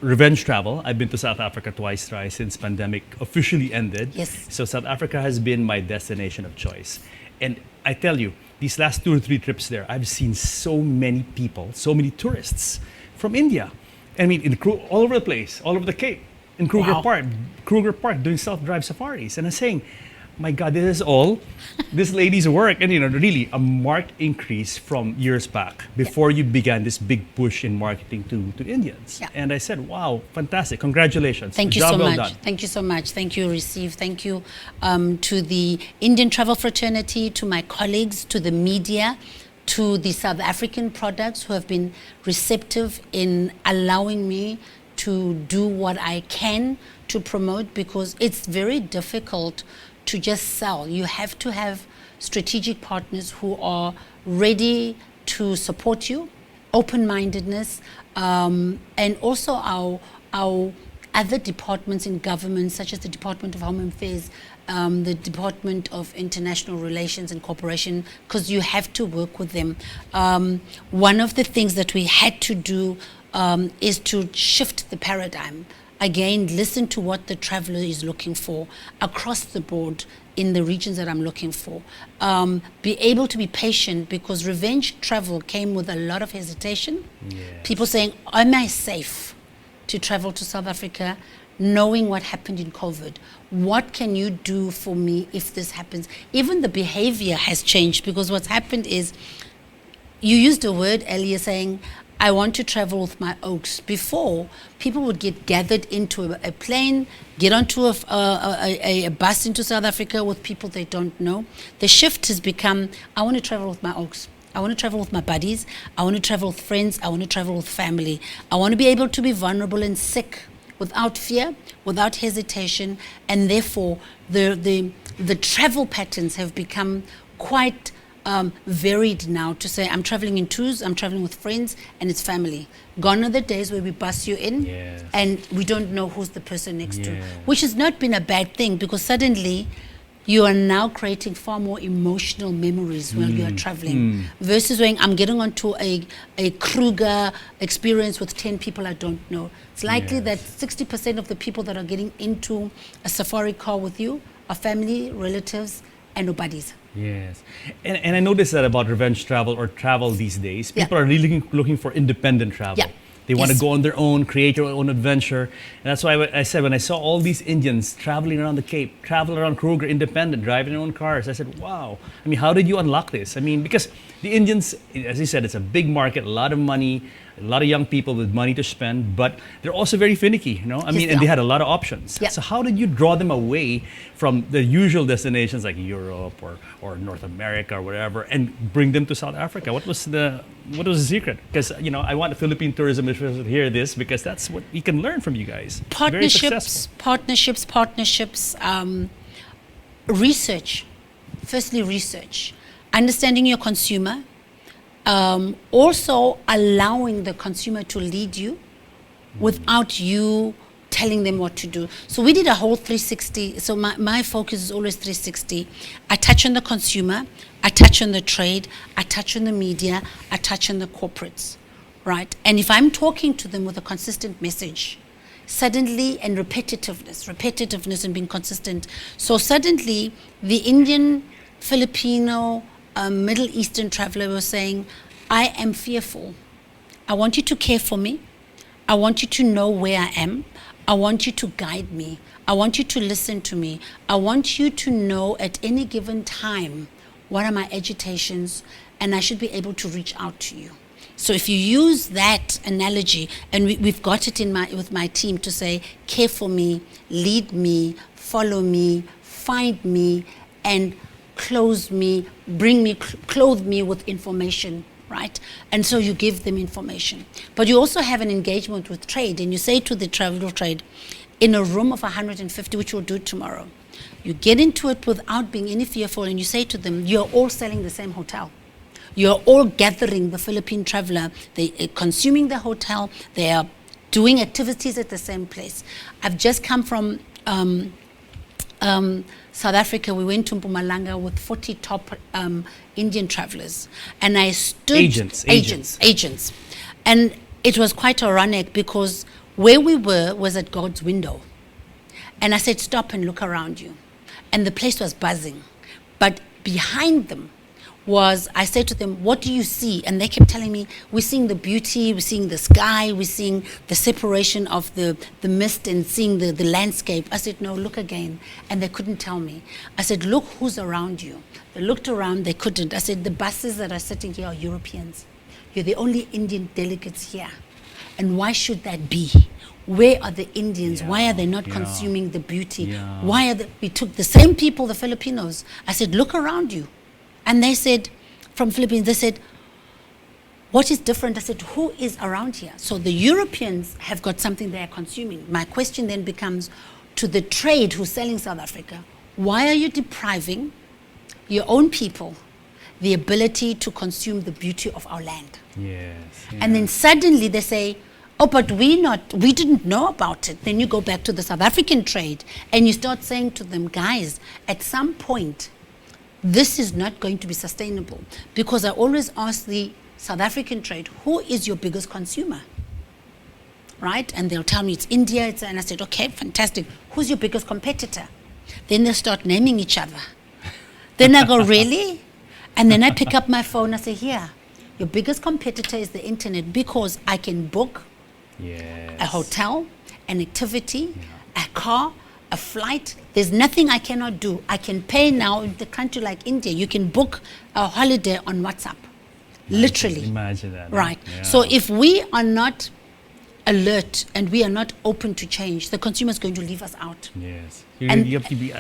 Speaker 4: revenge travel. I've been to South Africa twice since pandemic officially ended.
Speaker 14: Yes.
Speaker 4: So South Africa has been my destination of choice. And I tell you, these last 2 or 3 trips there, I've seen so many people, so many tourists from India. I mean, all over the place, all over the Cape, in Kruger Park, doing self-drive safaris. And I'm saying, my God, this is all this lady's work. And really a marked increase from years back before you began this big push in marketing to Indians.
Speaker 14: Yeah.
Speaker 4: And I said, wow, fantastic. Congratulations.
Speaker 14: Thank you
Speaker 4: Job
Speaker 14: so
Speaker 4: well
Speaker 14: much.
Speaker 4: done.
Speaker 14: Thank you so much. Thank you, Receive. Thank you to the Indian travel fraternity, to my colleagues, to the media, to the South African products who have been receptive in allowing me to do what I can to promote, because it's very difficult to just sell. You have to have strategic partners who are ready to support you, open-mindedness, and also our other departments in government, such as the Department of Home Affairs, the Department of International Relations and Cooperation, because you have to work with them. One of the things that we had to do is to shift the paradigm. Again, listen to what the traveler is looking for across the board in the regions that I'm looking for. Be able to be patient, because revenge travel came with a lot of hesitation.
Speaker 4: Yes.
Speaker 14: People saying, am I safe to travel to South Africa knowing what happened in COVID? What can you do for me if this happens? Even the behavior has changed, because what's happened is, you used a word earlier saying, I want to travel with my oaks. Before, people would get gathered into a plane, get onto a bus into South Africa with people they don't know. The shift has become, I want to travel with my oaks. I want to travel with my buddies. I want to travel with friends. I want to travel with family. I want to be able to be vulnerable and sick without fear, without hesitation, and therefore the travel patterns have become quite varied now, to say I'm traveling in twos, I'm traveling with friends, and it's family. Gone are the days where we bus you in
Speaker 4: Yes.
Speaker 14: and we don't know who's the person next to,
Speaker 4: Yes.
Speaker 14: which has not been a bad thing, because suddenly you are now creating far more emotional memories while you are traveling, versus when I'm getting onto a Kruger experience with 10 people I don't know. It's likely that 60% of the people that are getting into a safari car with you are family, relatives, and nobodies.
Speaker 4: Yes. And I noticed that about revenge travel or travel these days. People are really looking for independent travel.
Speaker 14: Yeah.
Speaker 4: They want to
Speaker 14: Yes.
Speaker 4: go on their own, create their own adventure. And that's why I said, when I saw all these Indians traveling around the Cape, traveling around Kruger, independent, driving their own cars, I said, wow. I mean, how did you unlock this? I mean, because the Indians, as you said, it's a big market, a lot of money. a lot of young people with money to spend, but they're also very finicky, you know? I mean, and they had a lot of options.
Speaker 14: Yeah.
Speaker 4: So how did you draw them away from the usual destinations like Europe or North America or whatever and bring them to South Africa? What was the secret? Because, you know, I want the Philippine tourism officials to hear this because that's what we can learn from you guys. Very successful.
Speaker 14: Partnerships, research. Firstly, research. Understanding your consumer. Also allowing the consumer to lead you without you telling them what to do. So we did a whole 360. So my focus is always 360. I touch on the consumer, I touch on the trade, I touch on the media, I touch on the corporates, right? And if I'm talking to them with a consistent message, suddenly, and repetitiveness and being consistent. So suddenly the Indian, Filipino, Middle Eastern traveler was saying, I am fearful. I want you to care for me. I want you to know where I am. I want you to guide me. I want you to listen to me. I want you to know at any given time what are my agitations, and I should be able to reach out to you. So if you use that analogy, and we've got it with my team to say, care for me, lead me, follow me, find me, and clothe me with information, right? And so you give them information. But you also have an engagement with trade, and you say to the travel trade, in a room of 150, which we'll do tomorrow, you get into it without being any fearful, and you say to them, you're all selling the same hotel. You're all gathering the Philippine traveler, they're consuming the hotel, they are doing activities at the same place. I've just come from South Africa. We went to Mpumalanga with 40 top Indian travelers, and I stood agents, and it was quite ironic because where we were was at God's window, and I said, stop and look around you, and the place was buzzing, but behind them I said to them, what do you see? And they kept telling me, we're seeing the beauty, we're seeing the sky, we're seeing the separation of the mist and seeing the landscape. I said, no, look again. And they couldn't tell me. I said, look who's around you. They looked around, they couldn't. I said, the buses that are sitting here are Europeans. You're the only Indian delegates here. And why should that be? Where are the Indians? Why are they not consuming the beauty? Why are we took the same people, the Filipinos. I said, look around you. And they said, from Philippines, they said, what is different? I said, who is around here? So the Europeans have got something they are consuming. My question then becomes to the trade who's selling South Africa, why are you depriving your own people the ability to consume the beauty of our land?
Speaker 4: Yes.
Speaker 14: And then suddenly they say, oh, but we didn't know about it. Then you go back to the South African trade and you start saying to them, guys, at some point, this is not going to be sustainable, because I always ask the South African trade, who is your biggest consumer? Right? And they'll tell me it's India. And I said, okay, fantastic. Who's your biggest competitor? Then they'll start naming each other. Then I go, really? And then I pick up my phone. I say, here, your biggest competitor is the internet, because I can book a hotel, an activity, a car, a flight. There's nothing I cannot do. I can pay now in the country like India. You can book a holiday on WhatsApp. Literally.
Speaker 4: Imagine that.
Speaker 14: Right.
Speaker 4: Yeah.
Speaker 14: So if we are not alert and we are not open to change, the consumer is going to leave us out.
Speaker 4: Yes.
Speaker 14: And
Speaker 4: you have to be,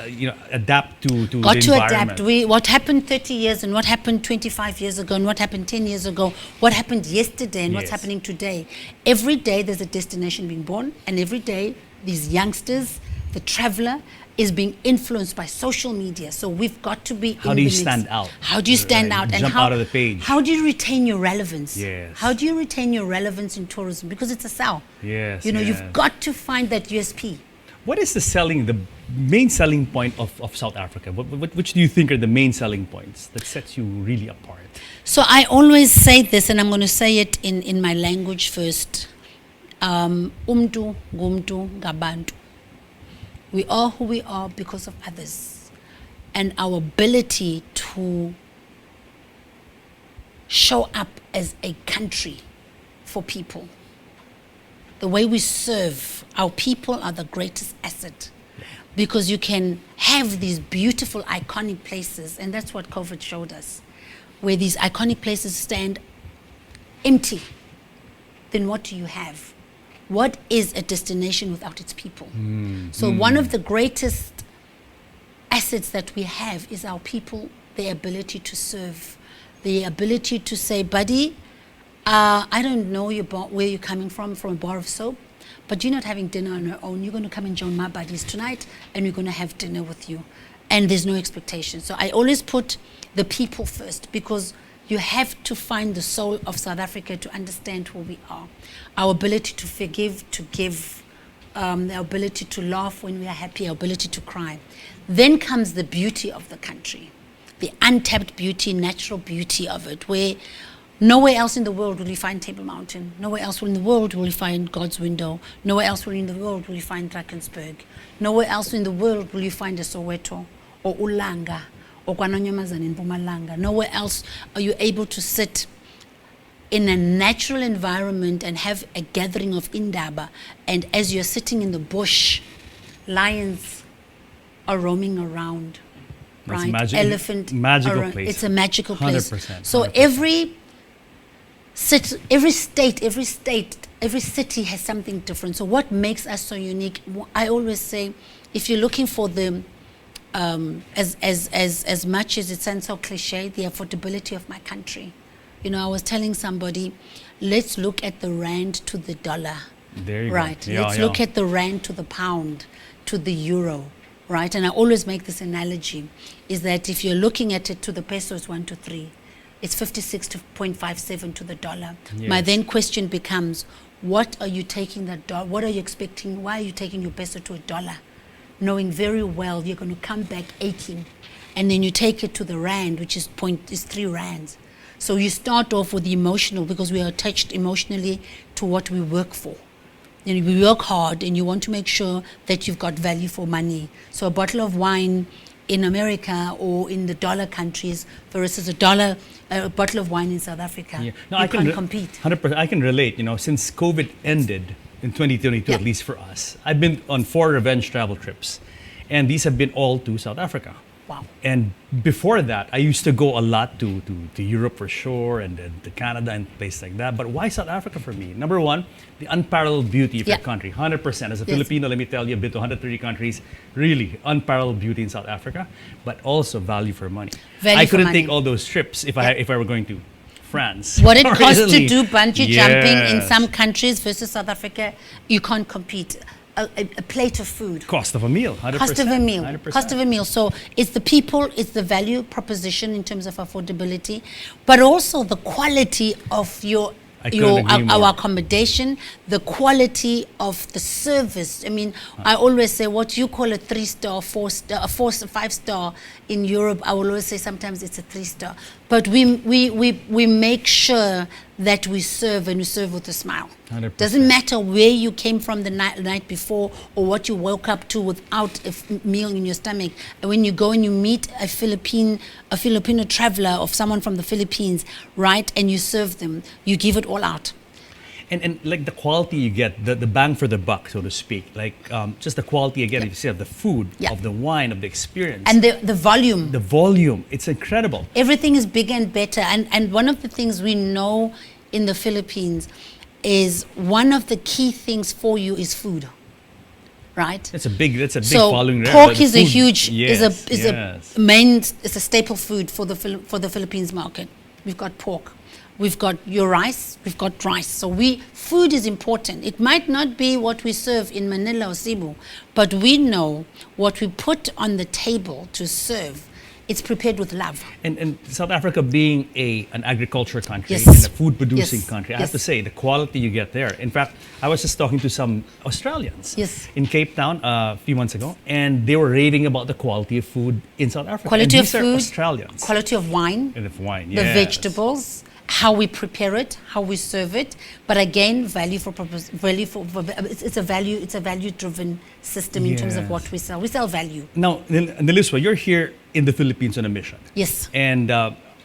Speaker 4: adapt to the
Speaker 14: got to
Speaker 4: environment.
Speaker 14: adapt. What happened 30 years and what happened 25 years ago and what happened 10 years ago, what happened yesterday and what's happening today. Every day there's a destination being born, and every day these youngsters, the traveler, is being influenced by social media. So we've got to be
Speaker 4: How do you stand out?
Speaker 14: How do you stand out?
Speaker 4: Jump out of the page.
Speaker 14: How do you retain your relevance?
Speaker 4: Yes.
Speaker 14: How do you retain your relevance in tourism? Because it's a sell.
Speaker 4: Yes.
Speaker 14: You've got to find that USP.
Speaker 4: What is the main selling point of South Africa? Which do you think are the main selling points that sets you really apart?
Speaker 14: So I always say this, and I'm going to say it in my language first. Umtu ngumtu ngabantu. We are who we are because of others, and our ability to show up as a country for people. The way we serve our people are the greatest asset, because you can have these beautiful, iconic places, and that's what COVID showed us, where these iconic places stand empty, then what do you have? What is a destination without its people? So one of the greatest assets that we have is our people, their ability to serve, the ability to say, buddy, I don't know where you're coming from a bar of soap, but you're not having dinner on your own. You're going to come and join my buddies tonight, and we're going to have dinner with you. And there's no expectation. So I always put the people first, because you have to find the soul of South Africa to understand who we are. Our ability to forgive, to give, the ability to laugh when we are happy, our ability to cry. Then comes the beauty of the country, the untapped beauty, natural beauty of it, where nowhere else in the world will you find Table Mountain. Nowhere else in the world will you find God's Window. Nowhere else in the world will you find Drakensberg. Nowhere else in the world will you find a Soweto or Ulanga or KwaNonyamazane in Mpumalanga. Nowhere else are you able to sit in a natural environment and have a gathering of Indaba, and as you're sitting in the bush, lions are roaming around,
Speaker 4: That's
Speaker 14: right?
Speaker 4: magic,
Speaker 14: Magical
Speaker 4: place.
Speaker 14: It's a magical place.
Speaker 4: 100%.
Speaker 14: So
Speaker 4: 100%.
Speaker 14: every city has something different. So what makes us so unique? I always say, if you're looking for the as much as it sounds so cliche, the affordability of my country. You know, I was telling somebody, let's look at the rand to the dollar.
Speaker 4: There you
Speaker 14: right.
Speaker 4: go. Yeah,
Speaker 14: let's look at the rand to the pound, to the euro. Right. And I always make this analogy, is that if you're looking at it to the peso, it's 1 to 3. It's 56.57 to the dollar.
Speaker 4: Yes.
Speaker 14: My then question becomes, what are you taking that dollar? What are you expecting? Why are you taking your peso to a dollar? Knowing very well you're going to come back aching, and then you take it to the rand, which is 3 rands. So you start off with the emotional, because we are attached emotionally to what we work for. You know, we work hard, and you want to make sure that you've got value for money. So a bottle of wine in America or in the dollar countries versus a bottle of wine in South Africa,
Speaker 4: Yeah.
Speaker 14: you can't compete.
Speaker 4: 100%. I can relate. You know, since COVID ended in 2022, at least for us, I've been on 4 revenge travel trips, and these have been all to South Africa.
Speaker 14: Wow.
Speaker 4: And before that, I used to go a lot to Europe for sure, and then to Canada and places like that. But why South Africa for me? Number one, the unparalleled beauty of your country. 100%. As a Filipino, let me tell you, I've been to 130 countries. Really, unparalleled beauty in South Africa, but also value for money.
Speaker 14: Value
Speaker 4: I
Speaker 14: for
Speaker 4: couldn't
Speaker 14: money.
Speaker 4: take all those trips if I were going to France.
Speaker 14: What it
Speaker 4: or
Speaker 14: costs to
Speaker 4: Italy.
Speaker 14: do bungee jumping in
Speaker 4: Yes.
Speaker 14: some countries versus South Africa, you can't compete. A plate of food.
Speaker 4: Cost of a meal, 100%.
Speaker 14: Cost of a meal.
Speaker 4: 100%.
Speaker 14: Cost of a meal. So it's the people, it's the value proposition in terms of affordability, but also the quality of
Speaker 4: I couldn't agree more.
Speaker 14: our accommodation, the quality of the service. I mean, I always say what you call a 3-star, 4-star, a 5-star in Europe, I will always say sometimes it's a 3-star. But we make sure that we serve, and we serve with a smile.
Speaker 4: 100%.
Speaker 14: Doesn't matter where you came from the night before, or what you woke up to without a meal in your stomach. And when you go and you meet a Filipino traveler, of someone from the Philippines, right, and you serve them, you give it all out.
Speaker 4: And like the quality you get, the bang for the buck, so to speak, like just the quality again, if you see of the food, of the wine, of the experience.
Speaker 14: And the volume.
Speaker 4: The volume, it's incredible.
Speaker 14: Everything is bigger and better. And one of the things we know in the Philippines is one of the key things for you is food. Right?
Speaker 4: That's a big
Speaker 14: So
Speaker 4: following there.
Speaker 14: pork
Speaker 4: The
Speaker 14: is a
Speaker 4: food-
Speaker 14: huge
Speaker 4: yes,
Speaker 14: is a staple food for the Philippines market. We've got pork. We've got your rice, we've got rice. So food is important. It might not be what we serve in Manila or Cebu, but we know what we put on the table to serve. It's prepared with love.
Speaker 4: And South Africa being an agriculture country
Speaker 14: Yes.
Speaker 4: and a food producing
Speaker 14: Yes.
Speaker 4: country, I
Speaker 14: Yes.
Speaker 4: have to say the quality you get there. In fact, I was just talking to some Australians in Cape Town a few months ago, and they were raving about the quality of food in South Africa.
Speaker 14: Quality
Speaker 4: and
Speaker 14: of
Speaker 4: these are
Speaker 14: food,
Speaker 4: Australians.
Speaker 14: quality of wine,
Speaker 4: And of wine,
Speaker 14: the
Speaker 4: yes.
Speaker 14: vegetables, how we prepare it, how we serve it. But again, it's a value driven system in terms of
Speaker 4: Yes.
Speaker 14: what we sell. We sell value.
Speaker 4: Now, Neliswa, you're here in the Philippines on a mission.
Speaker 14: Yes.
Speaker 4: And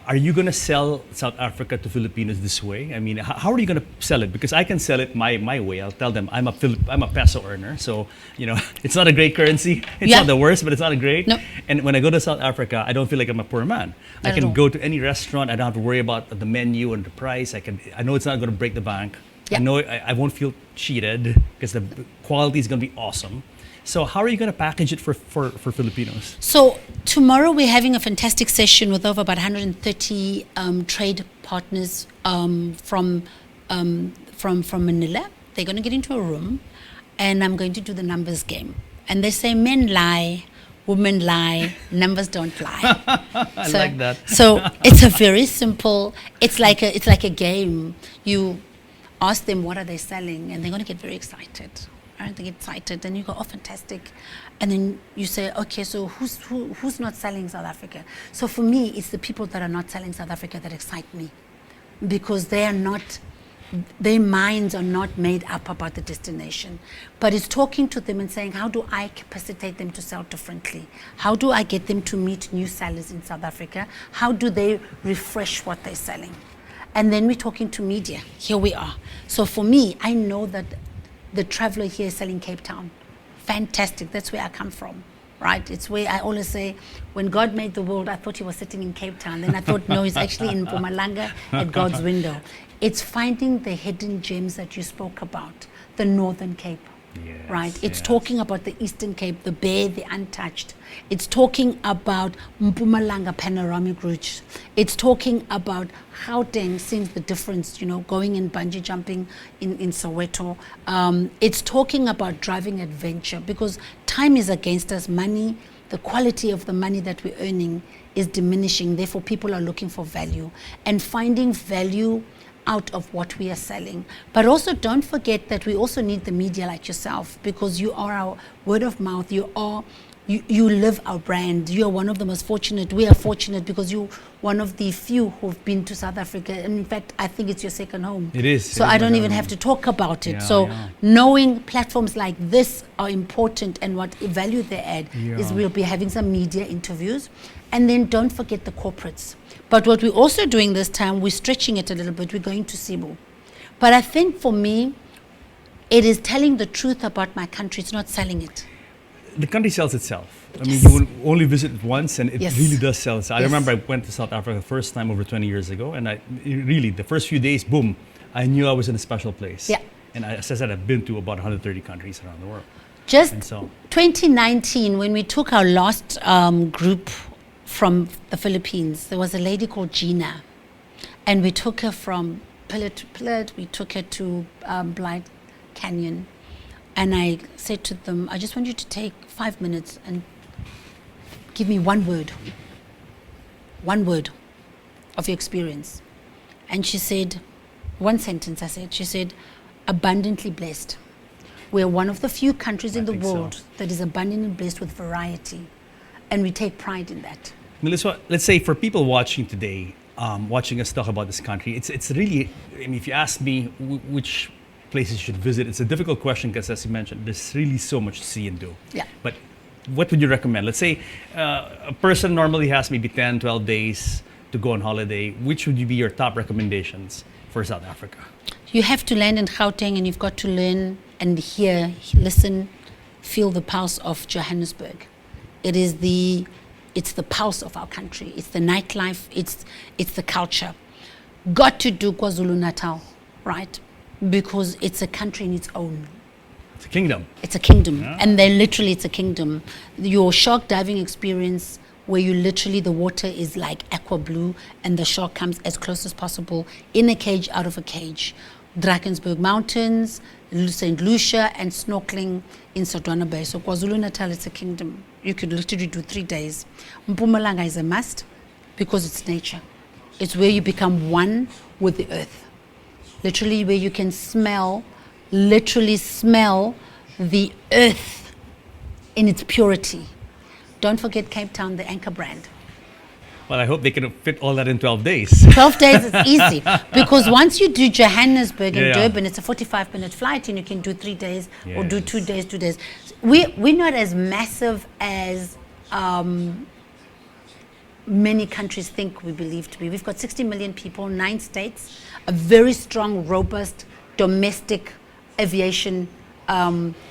Speaker 4: are you going to sell South Africa to Filipinos this way? I mean, how are you going to sell it? Because I can sell it my way. I'll tell them I'm a peso earner, so you know it's not a great currency. It's
Speaker 14: Yeah.
Speaker 4: not the worst, but it's not a great.
Speaker 14: No.
Speaker 4: And when I go to South Africa, I don't feel like I'm a poor man. I
Speaker 14: Not at
Speaker 4: can
Speaker 14: all.
Speaker 4: go to any restaurant. I don't have to worry about the menu and the price. I know it's not going to break the bank. I know I won't feel cheated because the quality is going to be awesome. So how are you going to package it for Filipinos?
Speaker 14: So tomorrow we're having a fantastic session with over about 130 trade partners from Manila. They're going to get into a room, and I'm going to do the numbers game. And they say men lie, women lie, numbers don't lie.
Speaker 4: I like that.
Speaker 14: So it's a very simple. It's like a game. You ask them what are they selling, and they're going to get very excited. They get excited, and you go, oh, fantastic. And then you say, okay, so who's not selling South Africa? So for me, it's the people that are not selling South Africa that excite me, because they are not, their minds are not made up about the destination. But it's talking to them and saying, how do I capacitate them to sell differently? How do I get them to meet new sellers in South Africa? How do they refresh what they're selling? And then we're talking to media. Here we are. So for me, I know that the traveler here is selling Cape Town. Fantastic, that's where I come from, right? It's where I always say, when God made the world, I thought he was sitting in Cape Town. Then I thought, no, he's actually in Mpumalanga at God's window. It's finding the hidden gems that you spoke about, the Northern Cape, right? It's talking about the Eastern Cape, the bare, the untouched. It's talking about Mpumalanga panoramic routes. It's talking about Gauteng, seeing the difference, you know, going and bungee jumping in Soweto. It's talking about driving adventure, because time is against us. Money, the quality of the money that we're earning is diminishing. Therefore, people are looking for value and finding value out of what we are selling. But also don't forget that we also need the media like yourself, because you are our word of mouth. You live our brand. You are one of the most fortunate. We are fortunate because you're one of the few who've been to South Africa. And in fact, I think it's your second home.
Speaker 4: It is.
Speaker 14: So I don't even have to talk about it. Knowing platforms like this are important and what value they add is we'll be having some media interviews. And then don't forget the corporates. But what we're also doing this time, we're stretching it a little bit. We're going to Cebu. But I think for me, it is telling the truth about my country. It's not selling it.
Speaker 4: The country sells itself. I mean, you will only visit it once, and it really does sell itself. I remember I went to South Africa the first time over 20 years ago, and the first few days, boom, I knew I was in a special place.
Speaker 14: Yeah.
Speaker 4: And as I said, I've been to about 130 countries around the world.
Speaker 14: Just 2019, when we took our last group from the Philippines, there was a lady called Gina, and we took her from pillar to pillar. We took her to Blind Canyon. And I said to them, I just want you to take 5 minutes and give me one word of your experience. And she said, one sentence she said, abundantly blessed. We're one of the few countries in the world that is abundantly blessed with variety. And we take pride in that.
Speaker 4: Melissa, let's say for people watching today, watching us talk about this country, it's really, I mean, if you ask me which places you should visit, it's a difficult question because, as you mentioned, there's really so much to see and do.
Speaker 14: Yeah.
Speaker 4: But what would you recommend? Let's say a person normally has maybe 10, 12 days to go on holiday. Which would be your top recommendations for South Africa?
Speaker 14: You have to land in Gauteng, and you've got to learn and hear, listen, feel the pulse of Johannesburg. It's the pulse of our country. It's the nightlife. It's the culture. Got to do KwaZulu-Natal, right? Because it's a country in its own.
Speaker 4: It's a kingdom.
Speaker 14: It's a kingdom. Yeah. And it's a kingdom. Your shark diving experience, where you literally, the water is like aqua blue and the shark comes as close as possible in a cage, out of a cage. Drakensberg Mountains, St. Lucia, and snorkeling in Sodwana Bay. So KwaZulu-Natal, it's a kingdom. You could literally do 3 days. Mpumalanga is a must because it's nature. It's where you become one with the earth. Literally where you can literally smell the earth in its purity. Don't forget Cape Town, the anchor brand.
Speaker 4: Well, I hope they can fit all that in 12 days.
Speaker 14: 12 days is easy, because once you do Johannesburg and Durban, it's a 45-minute flight, and you can do 3 days or do 2 days, 2 days. We're not as massive as many countries think we believe to be. We've got 60 million people, 9 states, a very strong, robust domestic aviation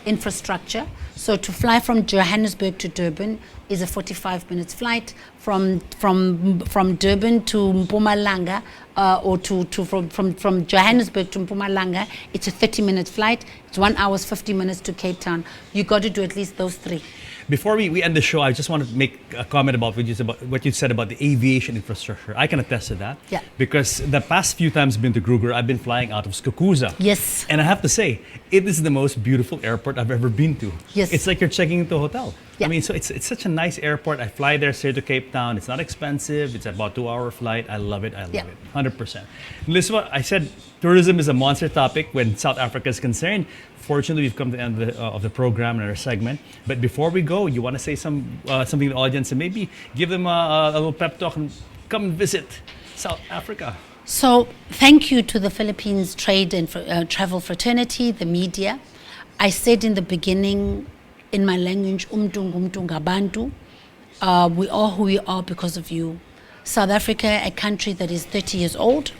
Speaker 14: infrastructure. So to fly from Johannesburg to Durban is a 45 minutes flight. From Durban to Mpumalanga, or from Johannesburg to Mpumalanga, it's a 30-minute flight. It's 1 hour 50 minutes to Cape Town. You got to do at least those three.
Speaker 4: Before we end the show, I just want to make a comment about what you said about the aviation infrastructure. I can attest to that.
Speaker 14: Yeah.
Speaker 4: Because the past few times I've been to Kruger, I've been flying out of Skukuza.
Speaker 14: Yes.
Speaker 4: And I have to say, it is the most beautiful airport I've ever been to.
Speaker 14: Yes.
Speaker 4: It's like you're checking into a hotel.
Speaker 14: Yeah.
Speaker 4: I mean, so it's such a nice airport. I fly there straight to Cape Town. It's not expensive. It's about 2-hour flight. I love it. I love it. 100%. Listen, I said tourism is a monster topic when South Africa is concerned. Fortunately, we've come to the end of the program and our segment. But before we go, you want to say something to the audience and maybe give them a little pep talk and come and visit South Africa.
Speaker 14: So thank you to the Philippines Trade and Travel Fraternity, the media. I said in the beginning, in my language, umntu ngabantu. We are who we are because of you. South Africa, a country that is 30 years old.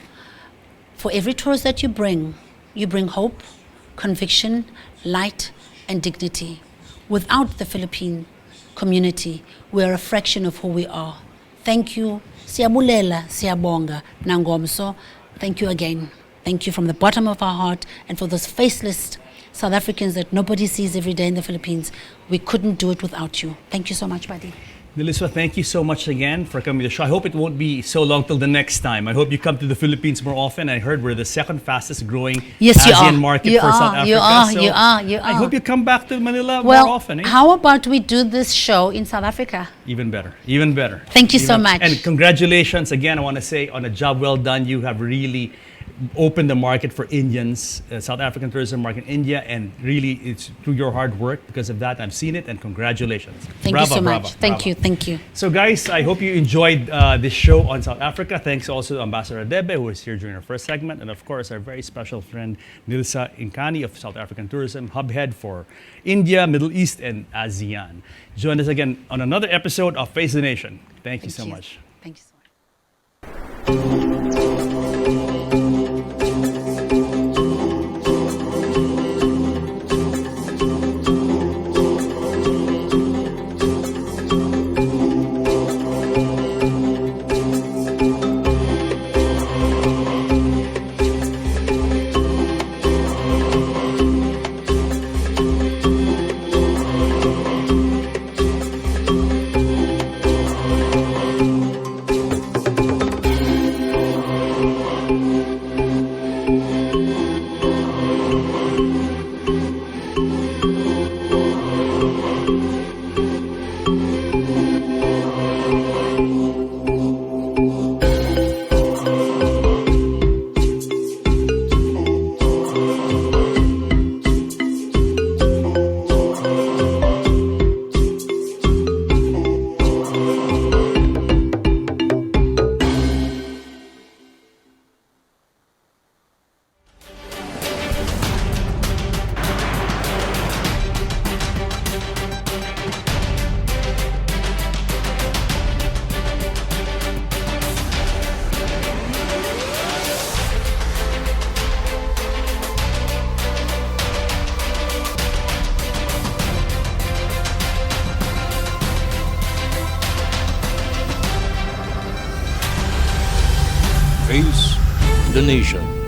Speaker 14: For every tourist that you bring hope, conviction, light, and dignity. Without the Philippine community, we are a fraction of who we are. Thank you. Siyabulela, siyabonga, nangomso. Thank you again. Thank you from the bottom of our heart, and for those faceless South Africans that nobody sees every day in the Philippines. We couldn't do it without you. Thank you so much, buddy.
Speaker 4: Niliswa, thank you so much again for coming to the show. I hope it won't be so long till the next time. I hope you come to the Philippines more often. I heard we're the second fastest growing ASEAN market for South Africa.
Speaker 14: You are.
Speaker 4: I hope you come back to Manila
Speaker 14: well,
Speaker 4: more often.
Speaker 14: How about we do this show in South Africa?
Speaker 4: Even better. Even better.
Speaker 14: Thank you so much.
Speaker 4: And congratulations again. I want to say on a job well done. You have really opened the market for Indians, South African tourism market in India, and really it's through your hard work. Because of that, I've seen it, and congratulations.
Speaker 14: Thank you so much. Thank you.
Speaker 4: So guys, I hope you enjoyed this show on South Africa. Thanks also to Ambassador Debe, who was here during our first segment, and of course our very special friend Nilsa Inkani of South African Tourism, hub head for India, Middle East, and ASEAN. Join us again on another episode of Face the Nation. Thank you so much.
Speaker 14: Thank you so much.
Speaker 1: Face the Nation.